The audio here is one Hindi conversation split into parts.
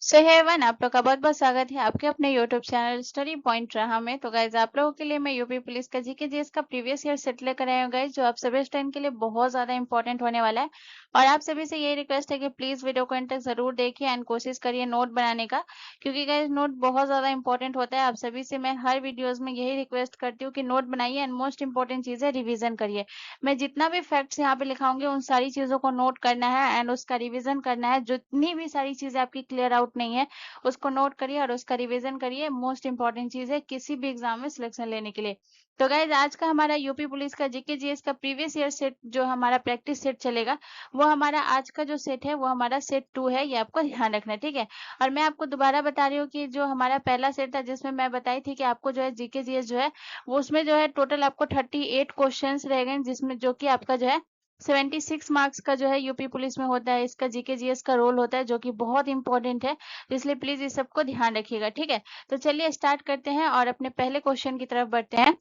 सो हे एवरीवन, आप लोग का बहुत बहुत स्वागत है आपके अपने यूट्यूब चैनल स्टडी पॉइंट रहा में। तो गाइज आप लोगों के लिए मैं यूपी पुलिस का जीके जीएस का प्रीवियस ईयर सेट लेकर आया हूँ गाइज, जो आप सभी स्टूडेंट के लिए बहुत ज्यादा इंपॉर्टेंट होने वाला है। और आप सभी से यही रिक्वेस्ट है कि प्लीज वीडियो को एंड तक जरूर देखिए एंड कोशिश करिए नोट बनाने का, क्योंकि गाइज नोट बहुत ज्यादा इंपॉर्टेंट होता है। आप सभी से मैं हर वीडियोज में यही रिक्वेस्ट करती हूँ कि नोट बनाइए एंड मोस्ट इंपॉर्टेंट चीज है रिविजन करिए। मैं जितना भी फैक्ट्स यहाँ पे लिखाऊंगी उन सारी चीजों को नोट करना है एंड उसका रिविजन करना है। जितनी भी सारी चीजें आपकी क्लियर आउट नहीं है उसको नोट करिए और उसका रिवीजन करिए। मोस्ट इंपॉर्टेंट चीज है किसी भी एग्जाम में सिलेक्शन लेने के लिए। तो गाइज आज का हमारा यूपी पुलिस का जीके जीएस का प्रीवियस ईयर सेट जो हमारा प्रैक्टिस सेट चलेगा, वो हमारा आज का जो सेट है वो हमारा सेट 2 है। ये आपको ध्यान रखना है, ठीक है। और मैं आपको दोबारा बता रही हूँ कि जो हमारा पहला सेट था जिसमें मैं बताई थी कि आपको जो है जीके जीएस जो है वो उसमें जो है टोटल आपको 38 क्वेश्चन रहेंगे, जिसमें जो कि आपका जो है 76 मार्क्स का जो है यूपी पुलिस में होता है। इसका जीके जीएस का रोल होता है जो कि बहुत इंपॉर्टेंट है, तो इसलिए प्लीज इस सबको ध्यान रखिएगा, ठीक है। तो चलिए स्टार्ट करते हैं और अपने पहले क्वेश्चन की तरफ बढ़ते हैं।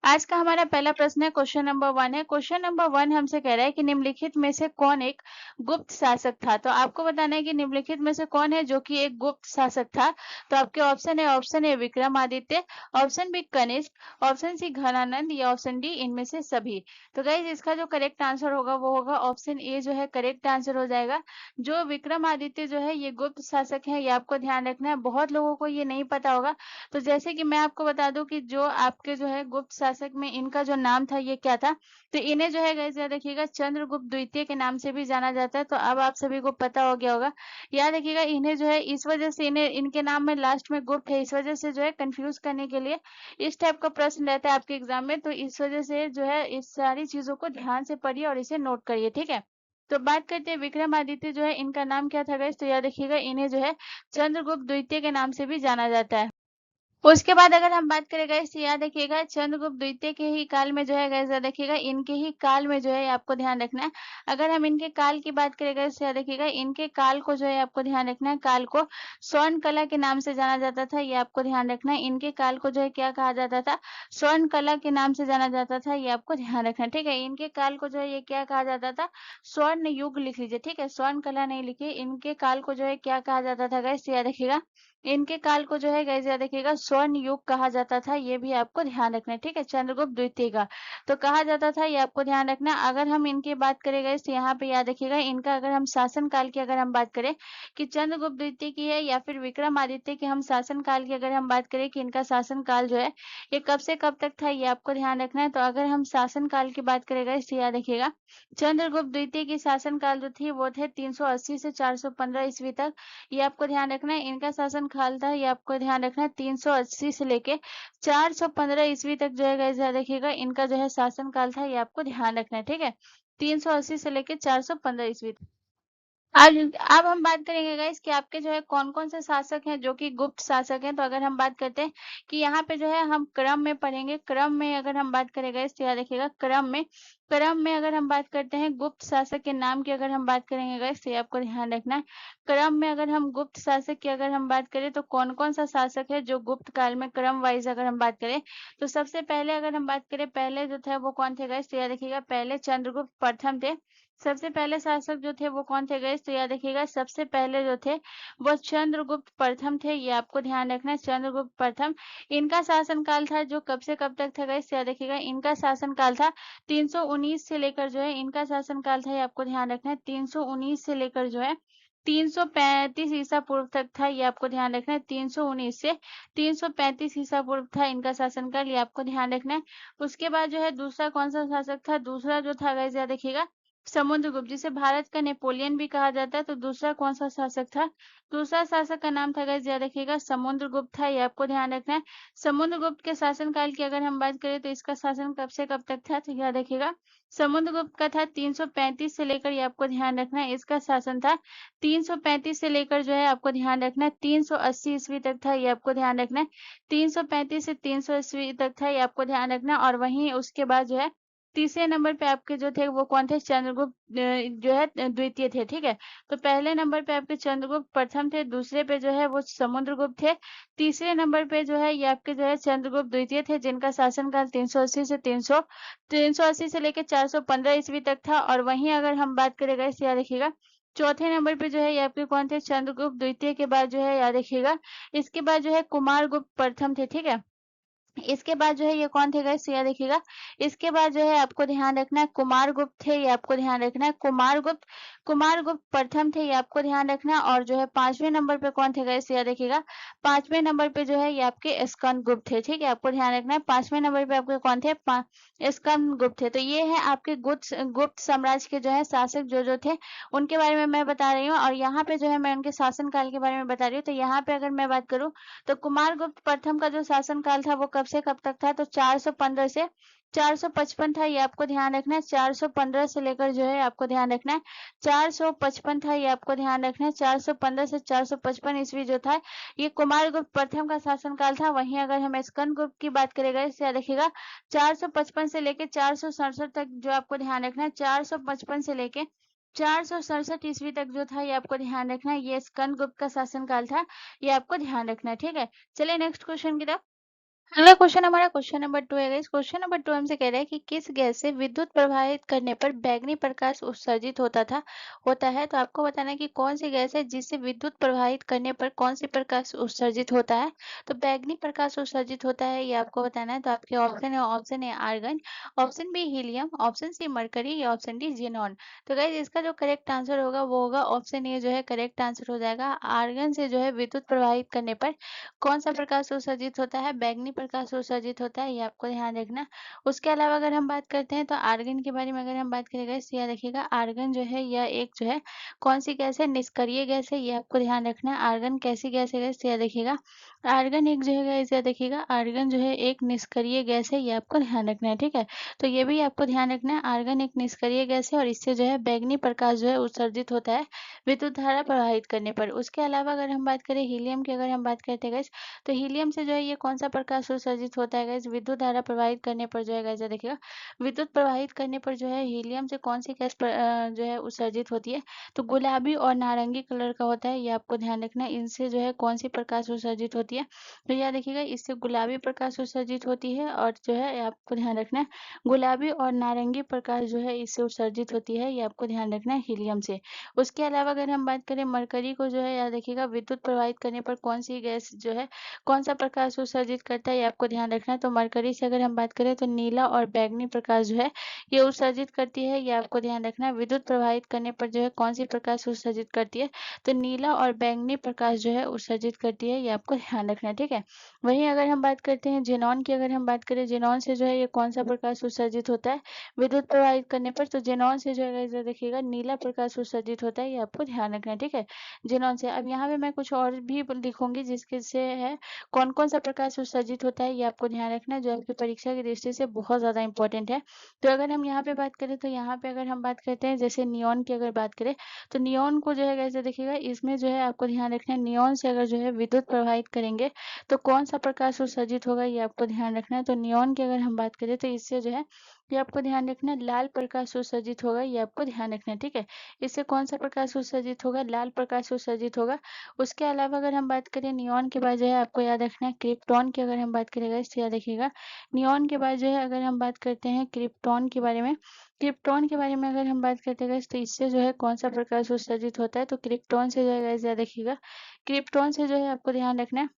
आज का हमारा पहला प्रश्न है, क्वेश्चन नंबर 1 है। क्वेश्चन नंबर 1 हमसे कह रहा है कि निम्नलिखित में से कौन एक गुप्त शासक था। तो आपको बताना है कि निम्नलिखित में से कौन है जो कि एक गुप्त शासक था। तो आपके option A Vikramaditya, option B Kanishka, option C Ghanananda या ऑप्शन डी इनमें से सभी। तो गाइज इसका जो करेक्ट आंसर होगा वो होगा ऑप्शन ए जो है करेक्ट आंसर हो जाएगा। जो विक्रमादित्य जो है ये गुप्त शासक है, ये आपको ध्यान रखना है। बहुत लोगों को ये नहीं पता होगा। तो जैसे कि मैं आपको बता दूं कि जो आपके जो है गुप्त शासक में इनका जो नाम था ये क्या था। तो इन्हें जो है गाइस याद रखिएगा चंद्रगुप्त द्वितीय के नाम से भी जाना जाता है। तो अब आप सभी को पता हो गया होगा। याद रखिएगा इन्हें जो है इस वजह से इन्हें इनके नाम में लास्ट में गुप्त है, इस वजह से जो है कंफ्यूज करने के लिए इस टाइप का प्रश्न रहता है आपके एग्जाम में। तो इस वजह से जो है इस सारी चीजों को ध्यान से पढ़िए और इसे नोट करिए, ठीक है। तो बात करते हैं विक्रमादित्य जो है इनका नाम क्या था गाइस। तो याद रखिएगा इन्हें जो है चंद्रगुप्त द्वितीय के नाम से भी जाना जाता है। उसके बाद अगर हम बात करें गाइस, याद रखिएगा चंद्रगुप्त द्वितीय के ही काल में जो है गाइस, याद रखिएगा इनके ही काल में जो है आपको ध्यान रखना है। अगर हम इनके काल की बात करें गाइस, याद रखिएगा इनके काल को जो है आपको ध्यान रखना है। काल को स्वर्ण कला के नाम से जाना जाता था, ये आपको ध्यान रखना है। इनके काल को जो है क्या कहा जाता था, स्वर्ण कला के नाम से जाना जाता था, ये आपको ध्यान रखना है, ठीक है। इनके काल को जो है ये क्या कहा जाता था, स्वर्ण युग लिख लीजिए, ठीक है। स्वर्ण कला नहीं लिखिए। इनके काल को जो है क्या कहा जाता था गाइस, याद रखिएगा इनके काल को जो है गाइस याद रखिएगा स्वर्ण युग कहा जाता था, ये भी आपको ध्यान रखना है, ठीक है। चंद्रगुप्त द्वितीय का तो कहा जाता था, ये आपको ध्यान रखना है। अगर हम इनकी बात करें गाइस तो यहाँ पे याद रखिएगा इनका अगर हम शासन काल की अगर हम बात करें कि चंद्रगुप्त द्वितीय की है या फिर विक्रमादित्य की हम शासन काल की अगर हम बात करें कि इनका शासन काल जो है ये कब से कब तक था, ये आपको ध्यान रखना है। तो अगर हम शासन काल की बात करें गाइस तो याद रखिएगा चंद्रगुप्त द्वितीय की शासन काल जो थी वो थे 380 से 415 ईस्वी तक, ये आपको ध्यान रखना है। इनका शासन काल था, ये आपको ध्यान रखना है 380 से लेके 415 ईस्वी तक जो है गाइस याद रखिएगा इनका जो है शासन काल था, ये आपको ध्यान रखना है, ठीक है। 380 से लेके 415 ईस्वी तक। आज अब हम बात करेंगे गाइस कि आपके जो है कौन कौन से शासक हैं जो कि गुप्त शासक हैं। तो अगर हम बात करते हैं कि यहाँ पे जो है हम क्रम में पढ़ेंगे, क्रम में अगर हम बात करें गाइस तो याद रखिएगा क्रम में अगर हम बात करते हैं गुप्त शासक के नाम की अगर हम बात करेंगे गाइस तो ये आपको ध्यान रखना है। क्रम में अगर हम गुप्त शासक की अगर हम बात करें तो कौन कौन सा शासक है जो गुप्त काल में क्रम वाइज अगर हम बात करें तो सबसे पहले अगर हम बात करें पहले जो थे वो कौन थे गाइस तो याद रखिएगा पहले चंद्रगुप्त प्रथम थे। सबसे पहले शासक जो थे वो कौन थे गाइस तो याद रखिएगा सबसे पहले जो थे वो चंद्रगुप्त प्रथम थे, ये आपको ध्यान रखना है चंद्रगुप्त प्रथम। इनका शासन काल था जो कब से कब तक था गाइस याद रखिएगा इनका शासन काल था 319 से लेकर जो है इनका शासन काल था, ये आपको ध्यान रखना है 319 से लेकर जो है 335 ईसा पूर्व तक था, ये आपको ध्यान रखना है। 319 से 335 ईसा पूर्व था इनका शासनकाल, ये आपको ध्यान रखना है। उसके बाद जो है दूसरा कौन सा शासक था, दूसरा जो था गाइस याद रखिएगा समुद्रगुप्त, जिसे भारत का नेपोलियन भी कहा जाता है। तो दूसरा कौन सा शासक था, दूसरा शासक का नाम था गाइस याद रखिएगा समुद्रगुप्त था, ये आपको ध्यान रखना है। समुद्रगुप्त के शासनकाल की अगर हम बात करें तो इसका शासन कब से कब तक था तो याद रखिएगा समुद्रगुप्त का था 335 से लेकर, ये आपको ध्यान रखना है इसका शासन था 335 से लेकर जो है आपको ध्यान रखना है 380 ईस्वी तक था, ये आपको ध्यान रखना है। 335 से 300 ईस्वी तक था, ये आपको ध्यान रखना है। और वहीं उसके बाद जो है तीसरे नंबर पे आपके जो थे वो कौन थे, चंद्रगुप्त जो है द्वितीय थे, ठीक है। तो पहले नंबर पे आपके चंद्रगुप्त प्रथम थे, दूसरे पे जो है वो समुद्रगुप्त थे, तीसरे नंबर पे जो है ये आपके जो है चंद्रगुप्त द्वितीय थे जिनका शासनकाल 380 से लेकर 415 ईस्वी तक था। और वहीं अगर हम बात करें गाइस याद रखिएगा चौथे नंबर पे जो है ये आपके कौन थे? चंद्रगुप्त द्वितीय के बाद जो है याद रखिएगा, इसके बाद जो है कुमारगुप्त प्रथम थे, ठीक है? इसके बाद जो है ये कौन थे गाइस? याद रखिएगा। इसके बाद जो है आपको ध्यान रखना है कुमारगुप्त थे, ये आपको ध्यान रखना है। कुमारगुप्त कुमारगुप्त प्रथम थे, ये आपको ध्यान रखना है। और जो है 5वें नंबर पे कौन थे गाइस? याद रखिएगा। 5वें नंबर पे जो है ये आपके स्कंदगुप्त थे, ठीक है? आपको ध्यान रखना है 5वें नंबर पे आपके कौन थे? स्कंदगुप्त थे। तो ये है आपके गुप्त गुप्त साम्राज्य के जो है शासक जो थे, उनके बारे में मैं बता रही हूँ। और यहाँ पे जो है मैं उनके शासन काल के बारे में बता रही हूँ। तो यहाँ पे अगर मैं बात करूँ, तो कुमारगुप्त प्रथम का जो शासनकाल था वो कब से कब तक था? तो 415 से 455 था, ये आपको ध्यान रखना है। 415 से लेकर जो है आपको ध्यान रखना है 455 था, ये आपको ध्यान रखना है। 415 से 455 ईस्वी जो था, ये कुमारगुप्त प्रथम का शासनकाल था। वहीं अगर हम स्कंदगुप्त की बात करेंगे, इससे याद रखिएगा, 455 से लेकर 467 तक जो आपको ध्यान रखना है, 455 से लेके 467 ईस्वी तक जो था, ये आपको ध्यान रखना है, ये स्कंदगुप्त का शासनकाल था। ये आपको ध्यान रखना है, ठीक है? चलिए नेक्स्ट क्वेश्चन की तरफ। अगला क्वेश्चन हमारा क्वेश्चन नंबर 2 है गाइस। क्वेश्चन नंबर 2 हमसे कह रहा है कि किस गैस से विद्युत प्रवाहित करने पर बैंगनी प्रकाश उत्सर्जित होता है। तो आपको बताना है कि कौन सी गैस है जिससे विद्युत प्रवाहित करने पर कौन सी प्रकाश उत्सर्जित होता है। तो बैंगनी प्रकाश उत्सर्जित होता है, ये आपको बताना है। तो आपके option A argon, option B helium, option C mercury या ऑप्शन डी जेनॉन। तो गाइस इसका जो करेक्ट आंसर होगा वो होगा ऑप्शन ए जो है करेक्ट आंसर हो जाएगा। आर्गन से जो है विद्युत प्रवाहित करने पर कौन सा प्रकाश उत्सर्जित होता है? बैंगनी प्रकाश उत्सर्जित होता है, ये आपको ध्यान रखना। उसके अलावा अगर हम बात करते हैं तो आर्गन के बारे में अगर हम बात करेंगे तो याद रखिएगा, आर्गन जो है यह एक जो है कौन सी गैस है? निष्क्रिय गैस है, ये आपको ध्यान रखना है। आर्गन कैसी गैस है गैस? याद रखिएगा, आर्गन एक जो है गैस, याद रखिएगा, आर्गन जो है एक निष्क्रिय गैस है, ये आपको ध्यान रखना है, ठीक है? तो ये भी आपको ध्यान रखना है, आर्गन एक निष्क्रिय गैस है और इससे जो है बैंगनी प्रकाश जो है उत्सर्जित होता है विद्युत धारा प्रवाहित करने पर। उसके अलावा अगर हम बात करें हीलियम की, अगर हम बात करते हैं गाइस, तो हीलियम से जो है ये कौन सा प्रकाश उत्सर्जित होता है गाइस? विद्युत धारा प्रवाहित करने पर जो है गाइस, देखिएगा, विद्युत प्रवाहित करने पर जो है हीलियम से कौन सी गैस जो है उत्सर्जित होती है? तो गुलाबी और नारंगी कलर का होता है, ये आपको ध्यान रखना है। इनसे जो है कौन सी प्रकाश उत्सर्जित होती है? तो याद रखिएगा, इससे गुलाबी प्रकाश उत्सर्जित होती है और जो है आपको ध्यान रखना है, गुलाबी और नारंगी प्रकाश जो है इससे उत्सर्जित होती है, ये आपको ध्यान रखना है हीलियम से। उसके अलावा अगर हम बात करें मरकरी को, जो है याद रखिएगा, विद्युत प्रवाहित करने पर कौन सी गैस जो है कौन सा प्रकाश उत्सर्जित करता है, ये आपको ध्यान रखना है। तो मरकरी से अगर हम बात करें तो नीला और बैंगनी प्रकाश जो है ये उत्सर्जित करती है, ये आपको ध्यान रखना है। विद्युत प्रवाहित करने पर जो है कौन सी प्रकाश उत्सर्जित करती है? तो नीला और बैंगनी प्रकाश जो है उत्सर्जित करती है, ये आपको ध्यान रखना है, ठीक है? वहीं अगर हम बात करते हैं जेनॉन की, अगर हम बात करें जेनॉन से जो है ये कौन सा प्रकाश उत्सर्जित होता है विद्युत प्रवाहित करने पर? तो जेनॉन से जो है इधर देखिएगा नीला प्रकाश उत्सर्जित होता है, ये आपको ध्यान रखना है, ठीक है? जेनॉन से। अब यहाँ पे मैं कुछ और भी लिखूंगी जिसके से है कौन-कौन सा प्रकाश उत्सर्जित होता है, ये आपको ध्यान रखना है, जो आपकी परीक्षा की दृष्टि से बहुत ज़्यादा इंपॉर्टेंट है। तो अगर हम यहाँ पे बात करें तो यहाँ पे अगर हम बात करते हैं जैसे नियॉन की अगर बात करें, तो नियॉन को जो है कैसे देखिएगा, इसमें जो है आपको ध्यान रखना है, नियॉन से अगर जो है विद्युत प्रवाहित करेंगे तो कौन सा प्रकाश उत्सर्जित होगा, ये आपको ध्यान रखना है। तो नियॉन की अगर हम बात करें तो इससे जो है ये आपको ध्यान रखना है लाल प्रकाश उत्सर्जित होगा, ये आपको ध्यान रखना है, ठीक है? इससे कौन सा प्रकाश उत्सर्जित होगा? लाल प्रकाश उत्सर्जित होगा। उसके अलावा अगर हम बात करें नियॉन के बाद जो है आपको याद रखना है क्रिप्टॉन की, अगर हम बात करेंगे इससे याद रखिएगा, नियॉन के बाद जो है अगर हम बात करते हैं क्रिप्टॉन के बारे में, क्रिप्टॉन के बारे में अगर हम बात करते हैं तो इससे जो है कौन सा प्रकाश उत्सर्जित होता है? तो क्रिप्टॉन से जो है गाइस याद रखिएगा, क्रिप्टॉन से जो है आपको ध्यान रखना है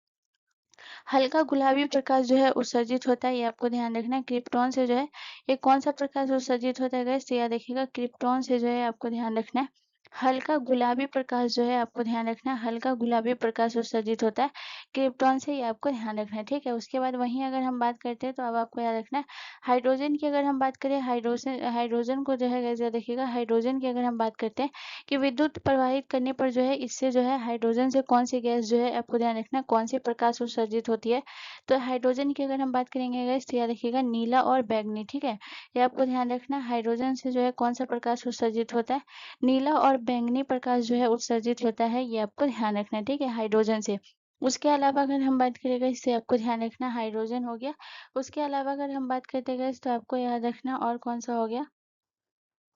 हल्का गुलाबी प्रकाश जो है उत्सर्जित होता है, ये आपको ध्यान रखना है। क्रिप्टॉन से जो है ये कौन सा प्रकाश उत्सर्जित होता है गाइस? तो याद रखिएगा, क्रिप्टॉन से जो है आपको ध्यान रखना है हल्का गुलाबी प्रकाश जो है आपको ध्यान रखना है, हल्का गुलाबी प्रकाश उत्सर्जित होता है क्रिप्टॉन से, ये आपको ध्यान रखना है, ठीक है? उसके बाद वहीं अगर हम बात करते हैं तो अब आपको याद रखना है हाइड्रोजन की, अगर हम बात करें हाइड्रोजन हाइड्रोजन को जो है गाइस याद रखिएगा, हाइड्रोजन की अगर हम बात करते हैं कि विद्युत प्रवाहित करने पर जो है इससे जो है हाइड्रोजन से कौन सी गैस जो है आपको ध्यान रखना कौन सी प्रकाश उत्सर्जित होती है? तो हाइड्रोजन की अगर हम बात करेंगे गाइस तो याद रखिएगा नीला और बैंगनी, ठीक है? ये आपको ध्यान रखना है, हाइड्रोजन से जो है कौन सा प्रकाश उत्सर्जित होता है? नीला और बैंगनी प्रकाश जो है उत्सर्जित होता है, ये आपको ध्यान रखना है, ठीक है? हाइड्रोजन से। उसके अलावा अगर हम बात करें गाइस, इससे आपको ध्यान रखना हाइड्रोजन हो गया। उसके अलावा अगर हम बात करते हैं गाइस तो आपको याद रखना और कौन सा हो गया?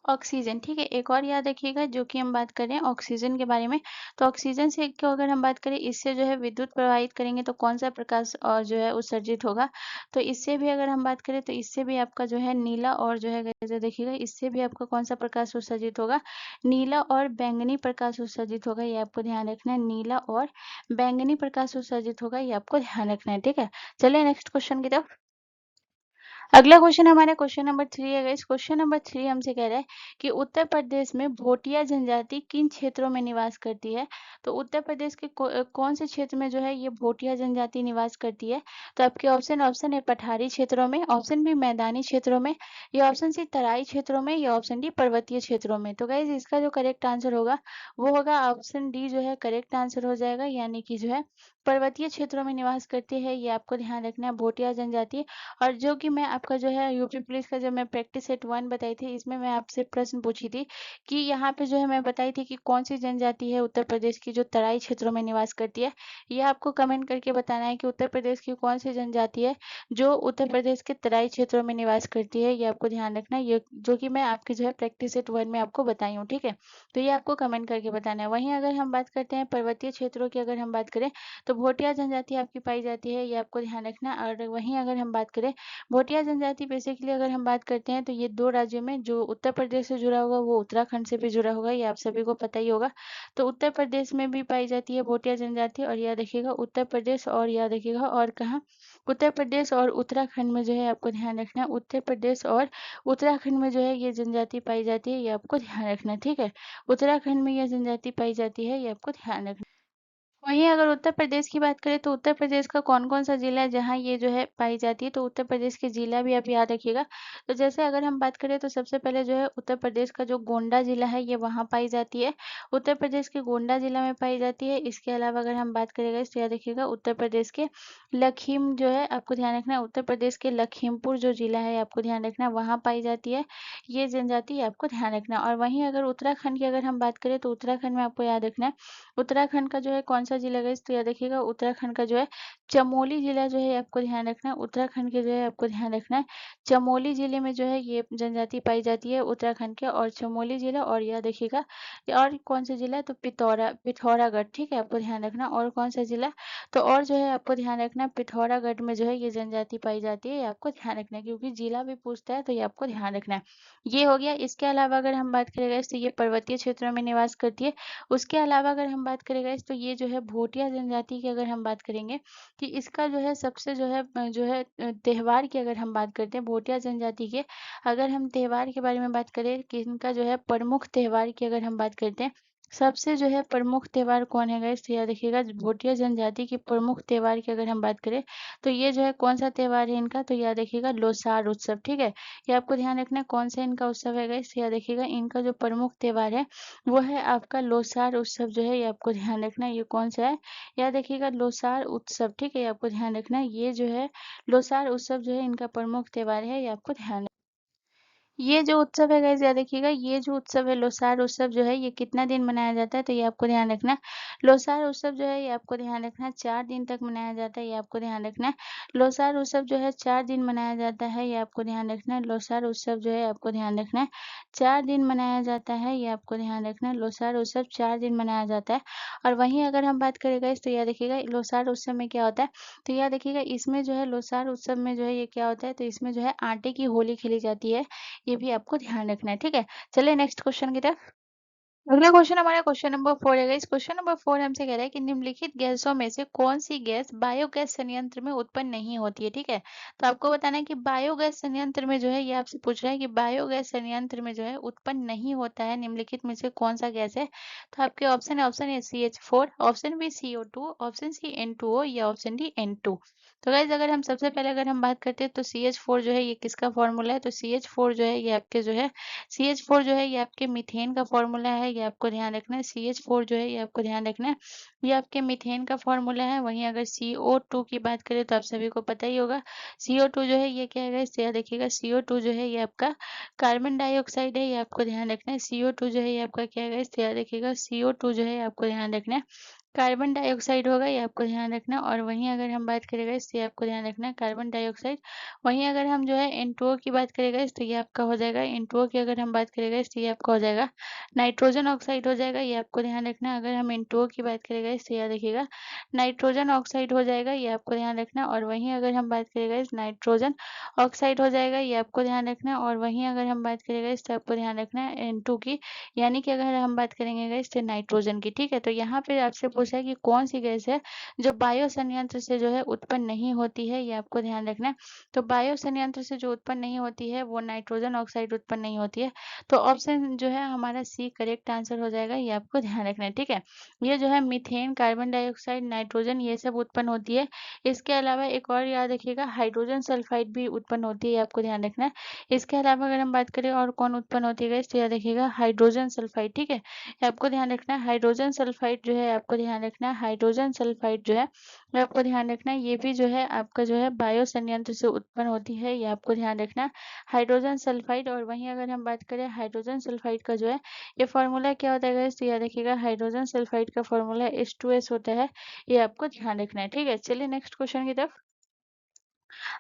ऑक्सीजन, ठीक है। एक और याद रखिएगा, जो कि हम बात कर रहे हैं ऑक्सीजन के बारे में। तो ऑक्सीजन से क्यों अगर हम बात करें, इससे जो है विद्युत प्रवाहित करेंगे तो कौन सा प्रकाश जो है उत्सर्जित होगा। तो इससे भी अगर हम बात करें तो इससे भी आपका जो है नीला और जो है जैसे देखिएगा, इससे भी आपका कौन सा प्रकाश उत्सर्जित होगा, नीला और बैंगनी प्रकाश उत्सर्जित होगा। ये आपको ध्यान रखना है, नीला और बैंगनी प्रकाश उत्सर्जित होगा, ये आपको ध्यान रखना है, ठीक है। चलिए नेक्स्ट क्वेश्चन की तरफ। अगला क्वेश्चन हमारा क्वेश्चन नंबर 3 है गाइस। क्वेश्चन नंबर 3 हमसे कह रहा है कि उत्तर प्रदेश में भोटिया जनजाति किन क्षेत्रों में निवास करती है। तो उत्तर प्रदेश के कौन से क्षेत्र में जो है ये भोटिया जनजाति निवास करती है। तो आपके ऑप्शन है पठारी क्षेत्रों में, ऑप्शन बी मैदानी क्षेत्रों में, या ऑप्शन सी तराई क्षेत्रों में, या ऑप्शन डी पर्वतीय क्षेत्रों में। तो गाइज इसका जो करेक्ट आंसर होगा वो होगा ऑप्शन डी, जो है करेक्ट आंसर हो जाएगा, यानी कि जो है पर्वतीय क्षेत्रों में निवास करती है। ये आपको ध्यान रखना है, भोटिया जनजाति। और जो कि मैं आपका जो है यूपी पुलिस का जब मैं प्रैक्टिस सेट 1 बताई थी, इसमें मैं आपसे प्रश्न पूछी थी कि यहाँ पे जो है मैं बताई थी कि कौन सी जनजाति है उत्तर प्रदेश की जो तराई क्षेत्रों में निवास करती है। ये आपको कमेंट करके बताना है कि उत्तर प्रदेश की कौन सी जनजाति है जो उत्तर प्रदेश के तराई क्षेत्रों में निवास करती है। ये आपको ध्यान रखना है, ये जो कि मैं आपकी जो है प्रैक्टिस सेट 1 में आपको बताई हूँ, ठीक है। तो ये आपको कमेंट करके बताना है। वहीं अगर हम बात करते हैं पर्वतीय क्षेत्रों की, अगर हम बात करें तो भोटिया जनजाति आपकी पाई जाती है, ये आपको ध्यान रखना है। और वहीं अगर हम बात करें भोटिया जनजाति, बेसिकली अगर हम बात करते हैं तो ये 2 राज्यों में, जो उत्तर प्रदेश से जुड़ा होगा वो उत्तराखंड से भी जुड़ा होगा, ये आप सभी को पता ही होगा। तो उत्तर प्रदेश में भी पाई जाती है भोटिया जनजाति। और याद रखिएगा उत्तर प्रदेश, और याद रखिएगा और कहाँ, उत्तर प्रदेश और उत्तराखंड में जो है आपको ध्यान रखना है, उत्तर प्रदेश और उत्तराखंड में जो है ये जनजाति पाई जाती है, ये आपको ध्यान रखना है, ठीक है। उत्तराखंड में यह जनजाति पाई जाती है, ये आपको ध्यान रखना है। वहीं अगर उत्तर प्रदेश की बात करें तो उत्तर प्रदेश का कौन-कौन सा जिला है जहाँ ये जो है पाई जाती है, तो उत्तर प्रदेश के जिला भी आप याद रखिएगा। तो जैसे अगर हम बात करें तो सबसे पहले जो है उत्तर प्रदेश का जो गोंडा जिला है ये वहाँ पाई जाती है, उत्तर प्रदेश के गोंडा जिला में पाई जाती है। इसके अलावा अगर हम बात करेंगे तो याद रखिएगा उत्तर प्रदेश के लखीम जो है आपको ध्यान रखना है, उत्तर प्रदेश के लखीमपुर जो जिला है आपको ध्यान रखना है, वहाँ पाई जाती है ये जनजाति, आपको ध्यान रखना है। और वहीं अगर उत्तराखंड की अगर हम बात करें तो उत्तराखंड में आपको याद रखना है, उत्तराखंड का जो है कौन सा जिला गाइस, तो याद रखिएगा उत्तराखंड का जो है चमोली जिला जो है आपको ध्यान रखना है, उत्तराखंड के जो है आपको ध्यान रखना है चमोली जिले में जो है ये जनजाति पाई जाती है उत्तराखंड के, और चमोली जिला। और याद रखिएगा और कौन सा जिला है, तो पिथौरागढ़, ठीक है, आपको ध्यान रखना। और कौन सा जिला, तो और जो है आपको ध्यान रखना है पिथौरागढ़ में जो है ये जनजाति पाई जाती है, ये आपको ध्यान रखना है, क्योंकि जिला भी पूछता है तो ये आपको ध्यान रखना है। ये हो गया। इसके अलावा अगर हम बात करें गाइस तो ये पर्वतीय क्षेत्रों में निवास करती है। उसके अलावा अगर हम बात करें गाइस तो ये जो है भोटिया जनजाति की अगर हम बात करेंगे कि इसका जो है सबसे त्योहार की अगर हम बात करते हैं भोटिया जनजाति के, अगर हम त्योहार के बारे में बात करें कि इनका जो है प्रमुख त्योहार की अगर हम बात करते हैं, सबसे जो है प्रमुख त्योहार कौन है गाइस, तो याद रखिएगा भोटिया जनजाति की प्रमुख त्योहार की अगर हम बात करें तो ये जो है कौन सा त्योहार है इनका, तो याद रखिएगा लोसार उत्सव, ठीक है। ये आपको ध्यान रखना है कौन सा इनका उत्सव है गाइस, याद रखिएगा इनका जो प्रमुख त्योहार है वो है आपका लोसार उत्सव जो है, ये आपको ध्यान रखना है। ये कौन सा है, याद रखिएगा लोसार उत्सव, ठीक है, ये आपको ध्यान रखना है। ये जो है लोसार उत्सव जो है इनका प्रमुख त्योहार है, ये आपको ध्यान, ये जो उत्सव है गाइस याद रखिएगा, ये जो उत्सव है लोसार उत्सव जो है ये कितना दिन मनाया जाता है, तो ये आपको ध्यान रखना है। लोसार उत्सव जो है ये आपको ध्यान रखना है 4 दिन तक मनाया जाता है, ये आपको ध्यान रखना है। लोसार उत्सव जो है 4 दिन मनाया जाता है, ये आपको ध्यान रखना है। लोसार उत्सव जो है आपको ध्यान रखना है 4 दिन मनाया जाता है, ये आपको ध्यान रखना है। लोसार उत्सव 4 दिन मनाया जाता है। और वहीं अगर हम बात करें गाइस तो याद रखिएगा लोसार उत्सव में क्या होता है, तो याद रखिएगा इसमें जो है लोसार उत्सव में जो है ये क्या होता है, तो इसमें जो है आटे की होली खेली जाती है, ये भी आपको ध्यान रखना है, ठीक है। चलिए नेक्स्ट क्वेश्चन की तरफ। अगला क्वेश्चन हमारा क्वेश्चन नंबर 4 है। इस क्वेश्चन नंबर 4 हमसे कह रहा है कि निम्नलिखित गैसों में से कौन सी गैस बायोगैस संयंत्र में उत्पन्न नहीं होती है, ठीक है। तो आपको बताना है कि बायोगैस संयंत्र में जो है ये आपसे पूछ रहा है कि बायोगैस संयंत्र में जो है उत्पन्न नहीं होता है, निम्नलिखित में से कौन सा गैस है। तो आपके ऑप्शन है, option A CH4, option B CO2, option C N2O, या ऑप्शन डी N2। तो गाइज अगर हम सबसे पहले अगर हम बात करते हैं तो CH4 जो है ये किसका फॉर्मूला है, तो CH4 जो है ये आपके जो है CH4 जो है ये आपके मीथेन का फॉर्मूला है, ये आपको ध्यान रखना है। CH4 जो है ये आपको ध्यान रखना है, ये आपके मीथेन का फॉर्मूला है। वहीं अगर CO2 की बात करें तो आप सभी को पता ही होगा CO2 जो है ये क्या है, इससे देखिएगा CO2 जो है ये आपका कार्बन डाइऑक्साइड है, ये आपको ध्यान रखना है। CO2 जो है ये आपका क्या है, इससे देखिएगा CO2 जो है आपको ध्यान रखना है कार्बन डाइऑक्साइड होगा, ये आपको ध्यान रखना है। और वहीं अगर हम बात करें गाइस, तो ये आपको ध्यान रखना है कार्बन डाइऑक्साइड। वहीं अगर हम जो है N2O की बात करें गाइस, तो ये आपका हो जाएगा N2O की अगर हम बात करें गाइस, तो ये आपका हो जाएगा नाइट्रोजन ऑक्साइड हो जाएगा, ये आपको ध्यान रखना है। अगर हम N2O की बात करें गाइस, तो याद रखिएगा नाइट्रोजन ऑक्साइड हो जाएगा, ये आपको ध्यान रखना है। और वहीं अगर हम बात करें गाइस, नाइट्रोजन ऑक्साइड हो जाएगा, ये आपको ध्यान रखना है। और वहीं अगर हम बात करें गाइस, तो आपको ध्यान रखना है N2 की, यानी कि अगर हम बात करेंगे गाइस, तो नाइट्रोजन की। ठीक है, तो यहाँ पे आपसे पूछा है कि कौन सी गैस है जो बायो संयंत्र से जो है उत्पन्न नहीं होती है, ये आपको ध्यान रखना है। तो बायो संयंत्र से जो उत्पन्न नहीं होती है वो नाइट्रोजन ऑक्साइड उत्पन्न नहीं होती है। तो ऑप्शन जो है हमारा सी करेक्ट आंसर हो जाएगा, ये आपको ध्यान रखना है। ठीक है, ये जो है मीथेन, कार्बन डाइऑक्साइड, नाइट्रोजन, ये सब उत्पन्न होती है। इसके अलावा एक और याद रखिएगा, हाइड्रोजन सल्फाइड भी उत्पन्न होती है, ये आपको ध्यान रखना है। इसके अलावा अगर हम बात करें और कौन उत्पन्न होती है गाइस, तो याद रखिएगा हाइड्रोजन सल्फाइड। ठीक है, ये आपको ध्यान रखना है। हाइड्रोजन सल्फाइड जो है आपको ध्यान रखना है, हाइड्रोजन सल्फाइड जो है ये आपको ध्यान रखना है। ये भी जो है आपका जो है बायो संयंत्र से उत्पन्न होती है, ये आपको ध्यान रखना है, हाइड्रोजन सल्फाइड। और वहीं अगर हम बात करें हाइड्रोजन सल्फाइड का जो है ये फॉर्मूला क्या होता है गाइस, तो याद रखिएगा हाइड्रोजन सल्फाइड का फॉर्मूला H2S होता है, ये आपको ध्यान रखना है। ठीक है, चलिए नेक्स्ट क्वेश्चन की तरफ।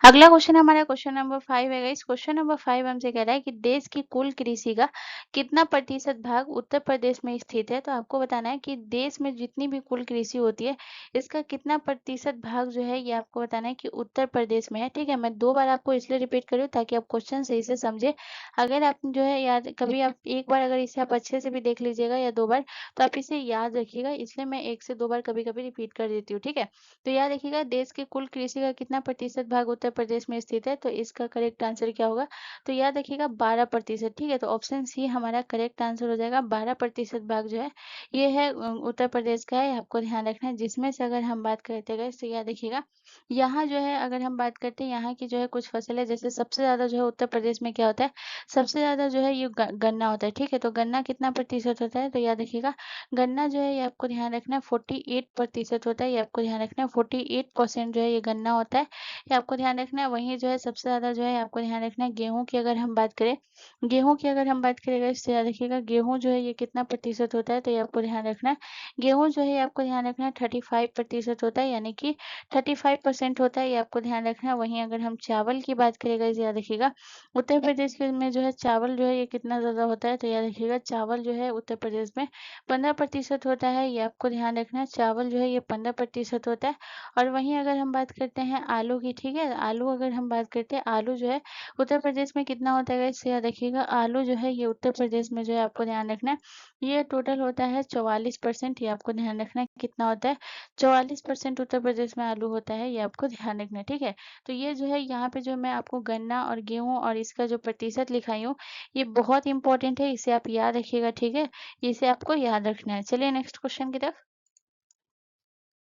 अगला क्वेश्चन हमारा क्वेश्चन नंबर 5 है गाइस। क्वेश्चन नंबर 5 हमसे कह रहा है कि देश की कुल कृषि का कितना प्रतिशत भाग उत्तर प्रदेश में स्थित है। तो आपको बताना है कि देश में जितनी भी कुल कृषि होती है इसका कितना प्रतिशत भाग जो है ये आपको बताना है कि उत्तर प्रदेश में है। ठीक है, मैं 2 बार आपको इसलिए रिपीट कर रही हूँ ताकि आप क्वेश्चन सही से समझे। अगर आप जो है याद, कभी आप एक बार अगर इसे आप अच्छे से भी देख लीजिएगा या 2 बार, तो आप इसे याद रखिएगा, इसलिए मैं 1 से 2 बार कभी कभी रिपीट कर देती हूँ। ठीक है, तो याद रखिएगा देश के कुल कृषि का कितना प्रतिशत भाग उत्तर प्रदेश में स्थित है। तो इसका करेक्ट आंसर क्या होगा, तो याद रखिएगा 12%। ठीक है, तो ऑप्शन सी हमारा करेक्ट आंसर हो जाएगा। 12% भाग जो है ये है उत्तर प्रदेश का है, आपको ध्यान रखना है। जिसमें से अगर हम बात करते गए तो याद रखिएगा यहाँ जो है अगर हम बात करते हैं यहाँ की जो है कुछ फसल है, जैसे सबसे ज्यादा जो है उत्तर प्रदेश में क्या होता है, सबसे ज्यादा जो है ये गन्ना होता है। ठीक है, तो गन्ना कितना प्रतिशत होता है, तो याद रखिएगा गन्ना जो है ये आपको ध्यान रखना है 48% होता है, ये आपको ध्यान रखना है 48% जो है ये गन्ना होता है, ये आपको ध्यान रखना है। वहीं जो है सबसे ज्यादा जो है आपको ध्यान रखना है गेहूं की अगर हम बात करें, गेहूं की अगर हम बात करेंगे इससे याद रखिएगा गेहूं जो है ये कितना प्रतिशत होता है, तो ये आपको ध्यान रखना है गेहूं जो है ये आपको ध्यान रखना है 35% होता है, यानी कि 35% होता है, ये आपको ध्यान रखना है। वहीं अगर हम चावल की बात करेंगे इसे याद रखिएगा उत्तर प्रदेश के में जो है चावल जो है ये कितना ज्यादा होता है, तो याद रखिएगा चावल जो है उत्तर प्रदेश में 15% होता है, ये आपको ध्यान रखना है। चावल जो है ये 15% होता है। और वहीं अगर हम बात करते हैं आलू की, ठीक है, आलू अगर हम बात करते हैं आलू जो है उत्तर प्रदेश में कितना होता है इससे याद रखिएगा आलू जो है ये उत्तर प्रदेश में जो है आपको ध्यान रखना है ये टोटल होता है 44%, ये आपको ध्यान रखना है कितना होता है 44% उत्तर प्रदेश में आलू होता है, ये आपको ध्यान रखना है। ठीक है, तो ये जो है यहाँ पे जो मैं आपको गन्ना और गेहूं और इसका जो प्रतिशत लिखाई हूँ ये बहुत इंपॉर्टेंट है, इसे आप याद रखिएगा। ठीक है, इसे आपको याद रखना है। चलिए नेक्स्ट क्वेश्चन की तरफ।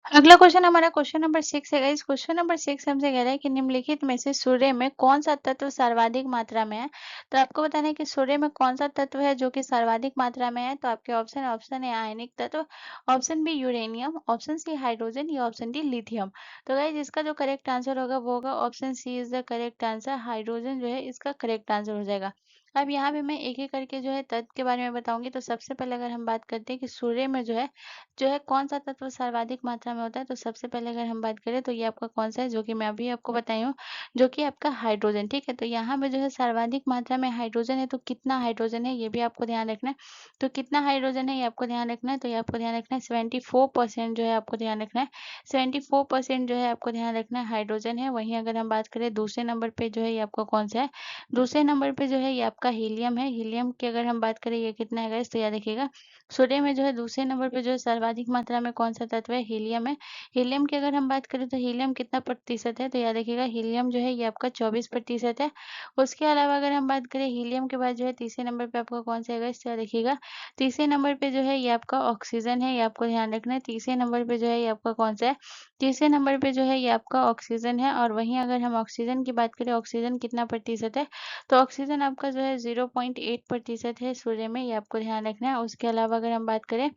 अगला क्वेश्चन हमारा क्वेश्चन नंबर 6 है गाइस। क्वेश्चन नंबर 6 हमसे कह रहा है कि निम्नलिखित में से सूर्य में कौन सा तत्व सर्वाधिक मात्रा में है। तो आपको बताना है कि सूर्य में कौन सा तत्व है जो कि सर्वाधिक मात्रा में है। तो आपके ऑप्शन ऑप्शन है आयनिक तत्व, option B uranium, option C hydrogen या ऑप्शन डी लिथियम। तो गाइस इसका जो करेक्ट आंसर होगा वो होगा option C is the correct answer, hydrogen जो है इसका करेक्ट आंसर हो जाएगा। अब यहाँ पे मैं एक एक करके जो है तत्व के बारे में बताऊंगी। तो सबसे पहले अगर हम बात करते हैं कि सूर्य में जो है कौन सा तत्व सर्वाधिक मात्रा में होता है, तो सबसे पहले अगर हम बात करें तो ये आपका कौन सा है जो कि मैं अभी आपको बताई हूँ, जो कि आपका हाइड्रोजन। ठीक है, तो यहाँ पे जो है सर्वाधिक मात्रा में हाइड्रोजन है, तो कितना हाइड्रोजन है ये भी आपको ध्यान रखना है। तो कितना हाइड्रोजन है ये आपको ध्यान रखना है, तो ये आपको ध्यान रखना है 74% जो है आपको ध्यान रखना है, 74% जो है आपको ध्यान रखना है हाइड्रोजन है। वहीं अगर हम बात करें दूसरे नंबर पे जो है ये आपका कौन सा है, दूसरे नंबर पे जो है ये आपका हीलियम है। हीलियम की अगर हम बात करें ये कितना है गाइस, तो याद रखिएगा सूर्य में जो है दूसरे नंबर पे जो है सर्वाधिक मात्रा में कौन सा तत्व है, हीलियम है। हीलियम की अगर हम बात करें तो हीलियम कितना प्रतिशत है, तो याद रखिएगा हीलियम जो है ये आपका 24% है। उसके अलावा अगर हम बात करें हीलियम के बाद जो है तीसरे नंबर पे आपका कौन सा है गाइस, तो याद रखिएगा तीसरे नंबर पे जो है ये आपका ऑक्सीजन है, ये आपको ध्यान रखना है। तीसरे नंबर पे जो है ये आपका कौन सा है, तीसरे नंबर पे जो है ये आपका ऑक्सीजन है। और वहीं अगर हम ऑक्सीजन की बात करें ऑक्सीजन कितना प्रतिशत है, तो ऑक्सीजन आपका जो है 0.8% है सूर्य में, ये आपको ध्यान रखना है। उसके अलावा अगर हम बात करें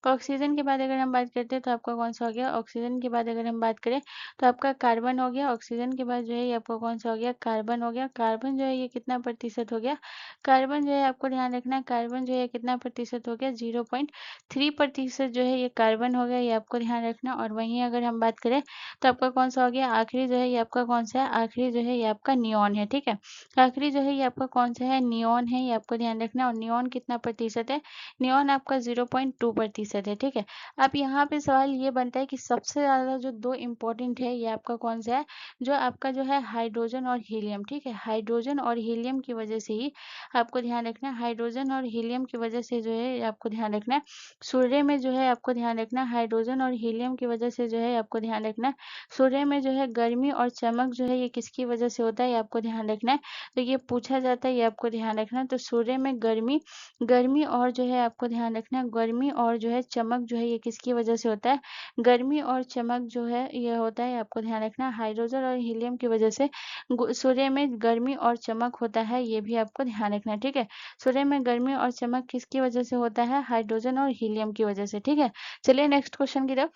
ऑक्सीजन के बाद अगर हम बात करते हैं तो आपका कौन सा हो गया, ऑक्सीजन के बाद अगर हम बात करें तो आपका कार्बन हो गया। ऑक्सीजन के बाद जो है ये आपका कौन सा हो गया, कार्बन हो गया। कार्बन जो है ये कितना प्रतिशत हो गया, कार्बन जो है आपको ध्यान रखना है, कार्बन जो है कितना प्रतिशत हो गया, 0.3% जो है ये कार्बन हो गया, ये आपको ध्यान रखना। और वहीं अगर हम बात करें तो आपका कौन सा हो गया, आखिरी जो है ये आपका कौन सा है, आखिरी जो है ये आपका नियॉन है। ठीक है, आखिरी जो है ये आपका कौन सा है, नियॉन है, ये आपको ध्यान रखना। और नियॉन कितना प्रतिशत है, नियॉन आपका 0.2% है। ठीक है, अब यहाँ पे सवाल ये बनता है कि सबसे ज़्यादा जो दो इम्पोर्टेंट है ये आपका कौन सा है, जो आपका जो है हाइड्रोजन और हीलियम। ठीक है, हाइड्रोजन और हीलियम की वजह से ही आपको ध्यान रखना है, हाइड्रोजन और हीलियम की वजह से जो है आपको ध्यान रखना है, सूर्य में जो है आपको ध्यान रखना है, हाइड्रोजन और हीलियम की वजह से जो है आपको ध्यान रखना है, सूर्य में जो है गर्मी और चमक जो है ये किसकी वजह से होता है, ये आपको ध्यान रखना है। तो ये पूछा जाता है, ये आपको ध्यान रखना है। तो सूर्य में गर्मी, गर्मी और जो है आपको ध्यान रखना है, गर्मी और जो है चमक जो है ये किसकी वजह से होता है, गर्मी और चमक जो है ये होता है, आपको ध्यान रखना है, हाइड्रोजन और हीलियम की वजह से सूर्य में गर्मी और चमक होता है, ये भी आपको ध्यान रखना है। ठीक है, सूर्य में गर्मी और चमक किसकी वजह से होता है, हाइड्रोजन और हीलियम की वजह से। ठीक है, चलिए नेक्स्ट क्वेश्चन की तरफ।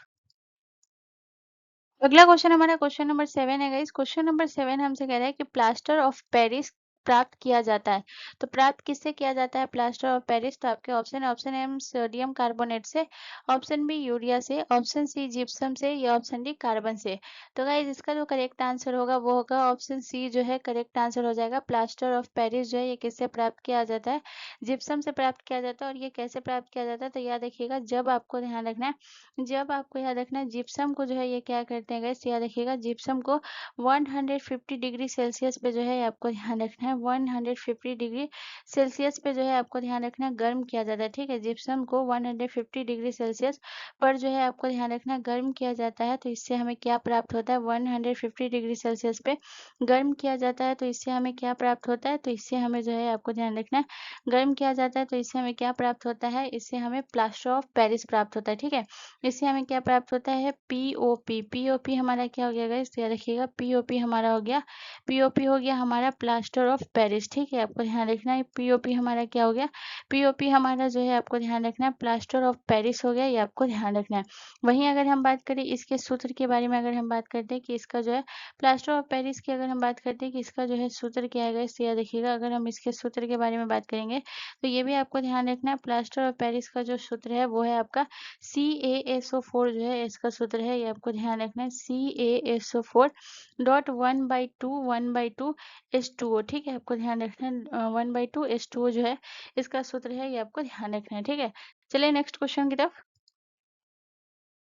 अगला क्वेश्चन हमारा क्वेश्चन नंबर 7 है गाइस। क्वेश्चन नंबर 7 हमसे कह रहा है कि प्लास्टर ऑफ पेरिस प्राप्त किया जाता है। तो प्राप्त किससे किया जाता है प्लास्टर ऑफ पेरिस, तो आपके ऑप्शन है, ऑप्शन ए सोडियम कार्बोनेट से, ऑप्शन बी यूरिया से, ऑप्शन सी जिप्सम से, या ऑप्शन डी कार्बन से। तो गाइस इसका जो करेक्ट आंसर होगा वो होगा ऑप्शन सी जो है करेक्ट आंसर हो जाएगा। प्लास्टर ऑफ पेरिस जो है ये किससे प्राप्त किया जाता है, जिप्सम से प्राप्त किया जाता है। और ये कैसे प्राप्त किया जाता है, तो याद रखिएगा, जब आपको ध्यान रखना है, जब आपको याद रखना है जिप्सम को जो है ये क्या करते हैं गाइस, याद रखिएगा, जिप्सम को 150 डिग्री सेल्सियस पे जो है आपको ध्यान रखना है, 150 डिग्री सेल्सियस पे जो है आपको ध्यान रखना है गर्म किया जाता है। ठीक है, जिप्सम को 150 डिग्री सेल्सियस पर जो है आपको ध्यान रखना है गर्म किया जाता है। तो इससे हमें क्या प्राप्त होता है, 150 डिग्री सेल्सियस पे गर्म किया जाता है, तो इससे हमें क्या प्राप्त होता है, तो इससे हमें जो है आपको ध्यान रखना है गर्म किया जाता है, तो इससे हमें क्या प्राप्त होता है, इससे हमें प्लास्टर ऑफ पेरिस प्राप्त होता है। ठीक है, इससे हमें क्या प्राप्त होता है, पीओपी। पीओपी हमारा क्या हो गया गाइस, याद रखिएगा, पीओपी हमारा हो गया, पीओपी हो गया हमारा प्लास्टर ऑफ पेरिस। ठीक है, आपको ध्यान रखना है, पीओपी हमारा क्या हो गया, पीओपी हमारा जो है आपको ध्यान रखना है प्लास्टर ऑफ पेरिस हो गया, ये आपको ध्यान रखना है। वहीं अगर हम बात करें इसके सूत्र के बारे में, अगर हम बात करते हैं कि इसका जो है प्लास्टर ऑफ पेरिस की, अगर हम बात करते हैं कि इसका जो है सूत्र क्या है गाइस, याद रखिएगा, अगर हम इसके सूत्र के बारे में बात करेंगे तो ये भी आपको ध्यान रखना है, प्लास्टर ऑफ पेरिस का जो सूत्र है वो है आपका CaSO4 जो है इसका सूत्र है, ये आपको ध्यान रखना है, CaSO4.1/2 ठीक है, आपको ध्यान रखना है 1/2 जो है इसका सूत्र है, ये आपको ध्यान रखना है। ठीक है, चलिए नेक्स्ट क्वेश्चन की तरफ।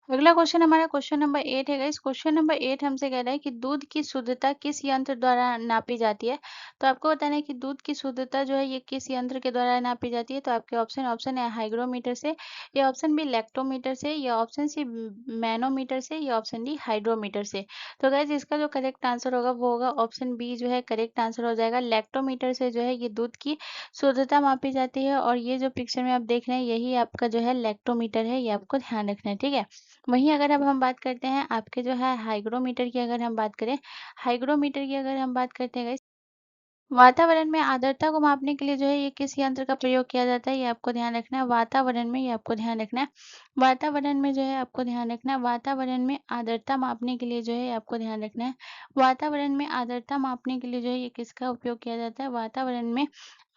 अगला क्वेश्चन हमारा क्वेश्चन नंबर 8 है गाइस। क्वेश्चन नंबर 8 हमसे कह रहा है कि दूध की शुद्धता किस यंत्र द्वारा नापी जाती है। तो आपको बताना है कि दूध की शुद्धता जो है ये किस यंत्र के द्वारा नापी जाती है। तो आपके ऑप्शन ऑप्शन है हाइग्रोमीटर से, या ऑप्शन बी लैक्टोमीटर से, या ऑप्शन सी मैनोमीटर से, या ऑप्शन डी हाइड्रोमीटर से। तो गाइस इसका जो करेक्ट आंसर होगा वो होगा ऑप्शन बी जो है करेक्ट आंसर हो जाएगा। लैक्टोमीटर से जो है ये दूध की शुद्धता मापी जाती है, और ये जो पिक्चर में आप देख रहे हैं यही आपका जो है लैक्टोमीटर है, ये आपको ध्यान रखना है। ठीक है, वहीं अगर अब हम बात करते हैं आपके जो है हाइग्रोमीटर की, अगर हम बात करें हाइग्रोमीटर की, अगर हम बात करते हैं गाइस, वातावरण में आर्द्रता को मापने के लिए जो है ये किस यंत्र का प्रयोग किया जाता है, ये आपको ध्यान रखना है। वातावरण में, ये आपको ध्यान रखना है, वातावरण में जो है आपको ध्यान रखना है, वातावरण में आर्द्रता मापने के लिए जो है आपको ध्यान रखना है, वातावरण में आर्द्रता मापने के लिए जो है ये किसका उपयोग किया जाता है, वातावरण में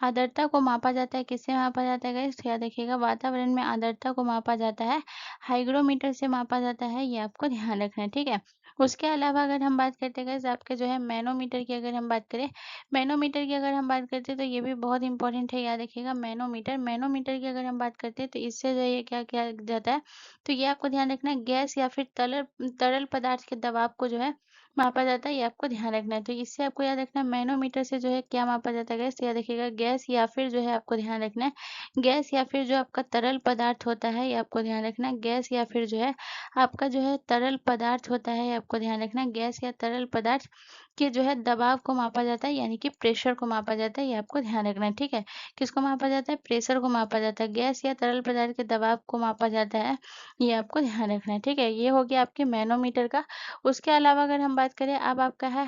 आर्द्रता को मापा जाता है, किससे मापा जाता है गाइस, याद रखिएगा, वातावरण में आर्द्रता को मापा जाता है हाइग्रोमीटर से मापा जाता है, ये आपको ध्यान रखना है। ठीक है, उसके अलावा अगर हम बात करते हैं गाइस आपके जो है मैनोमीटर की, अगर हम बात करें मैनोमीटर की, अगर हम बात करते हैं तो ये भी बहुत इंपॉर्टेंट है, याद रखिएगा, मैनोमीटर। मैनोमीटर की अगर हम बात करते हैं तो इससे जो है ये क्या किया जाता है, तो ये आपको ध्यान रखना है, गैस या फिर तरल तरल पदार्थ के दबाव को जो है मापा जाता है, ये आपको ध्यान रखना है। तो इससे आपको याद रखना है मैनोमीटर से जो है क्या मापा जाता है गैस, याद रखिएगा, गैस या फिर जो है आपको ध्यान रखना है, गैस या फिर जो आपका तरल पदार्थ होता है, ये आपको ध्यान रखना है, गैस या फिर जो है आपका जो है तरल पदार्थ होता है, ये आपको ध्यान रखना है, गैस या तरल पदार्थ के जो है दबाव को मापा जाता है, यानी कि प्रेशर को मापा जाता है, ये आपको ध्यान रखना है। ठीक है, किसको मापा जाता है, प्रेशर को मापा जाता है, गैस या तरल पदार्थ के दबाव को मापा जाता है, ये आपको ध्यान रखना है। ठीक है, ये हो गया आपके मैनोमीटर का। उसके अलावा अगर हम बात करें, अब आपका है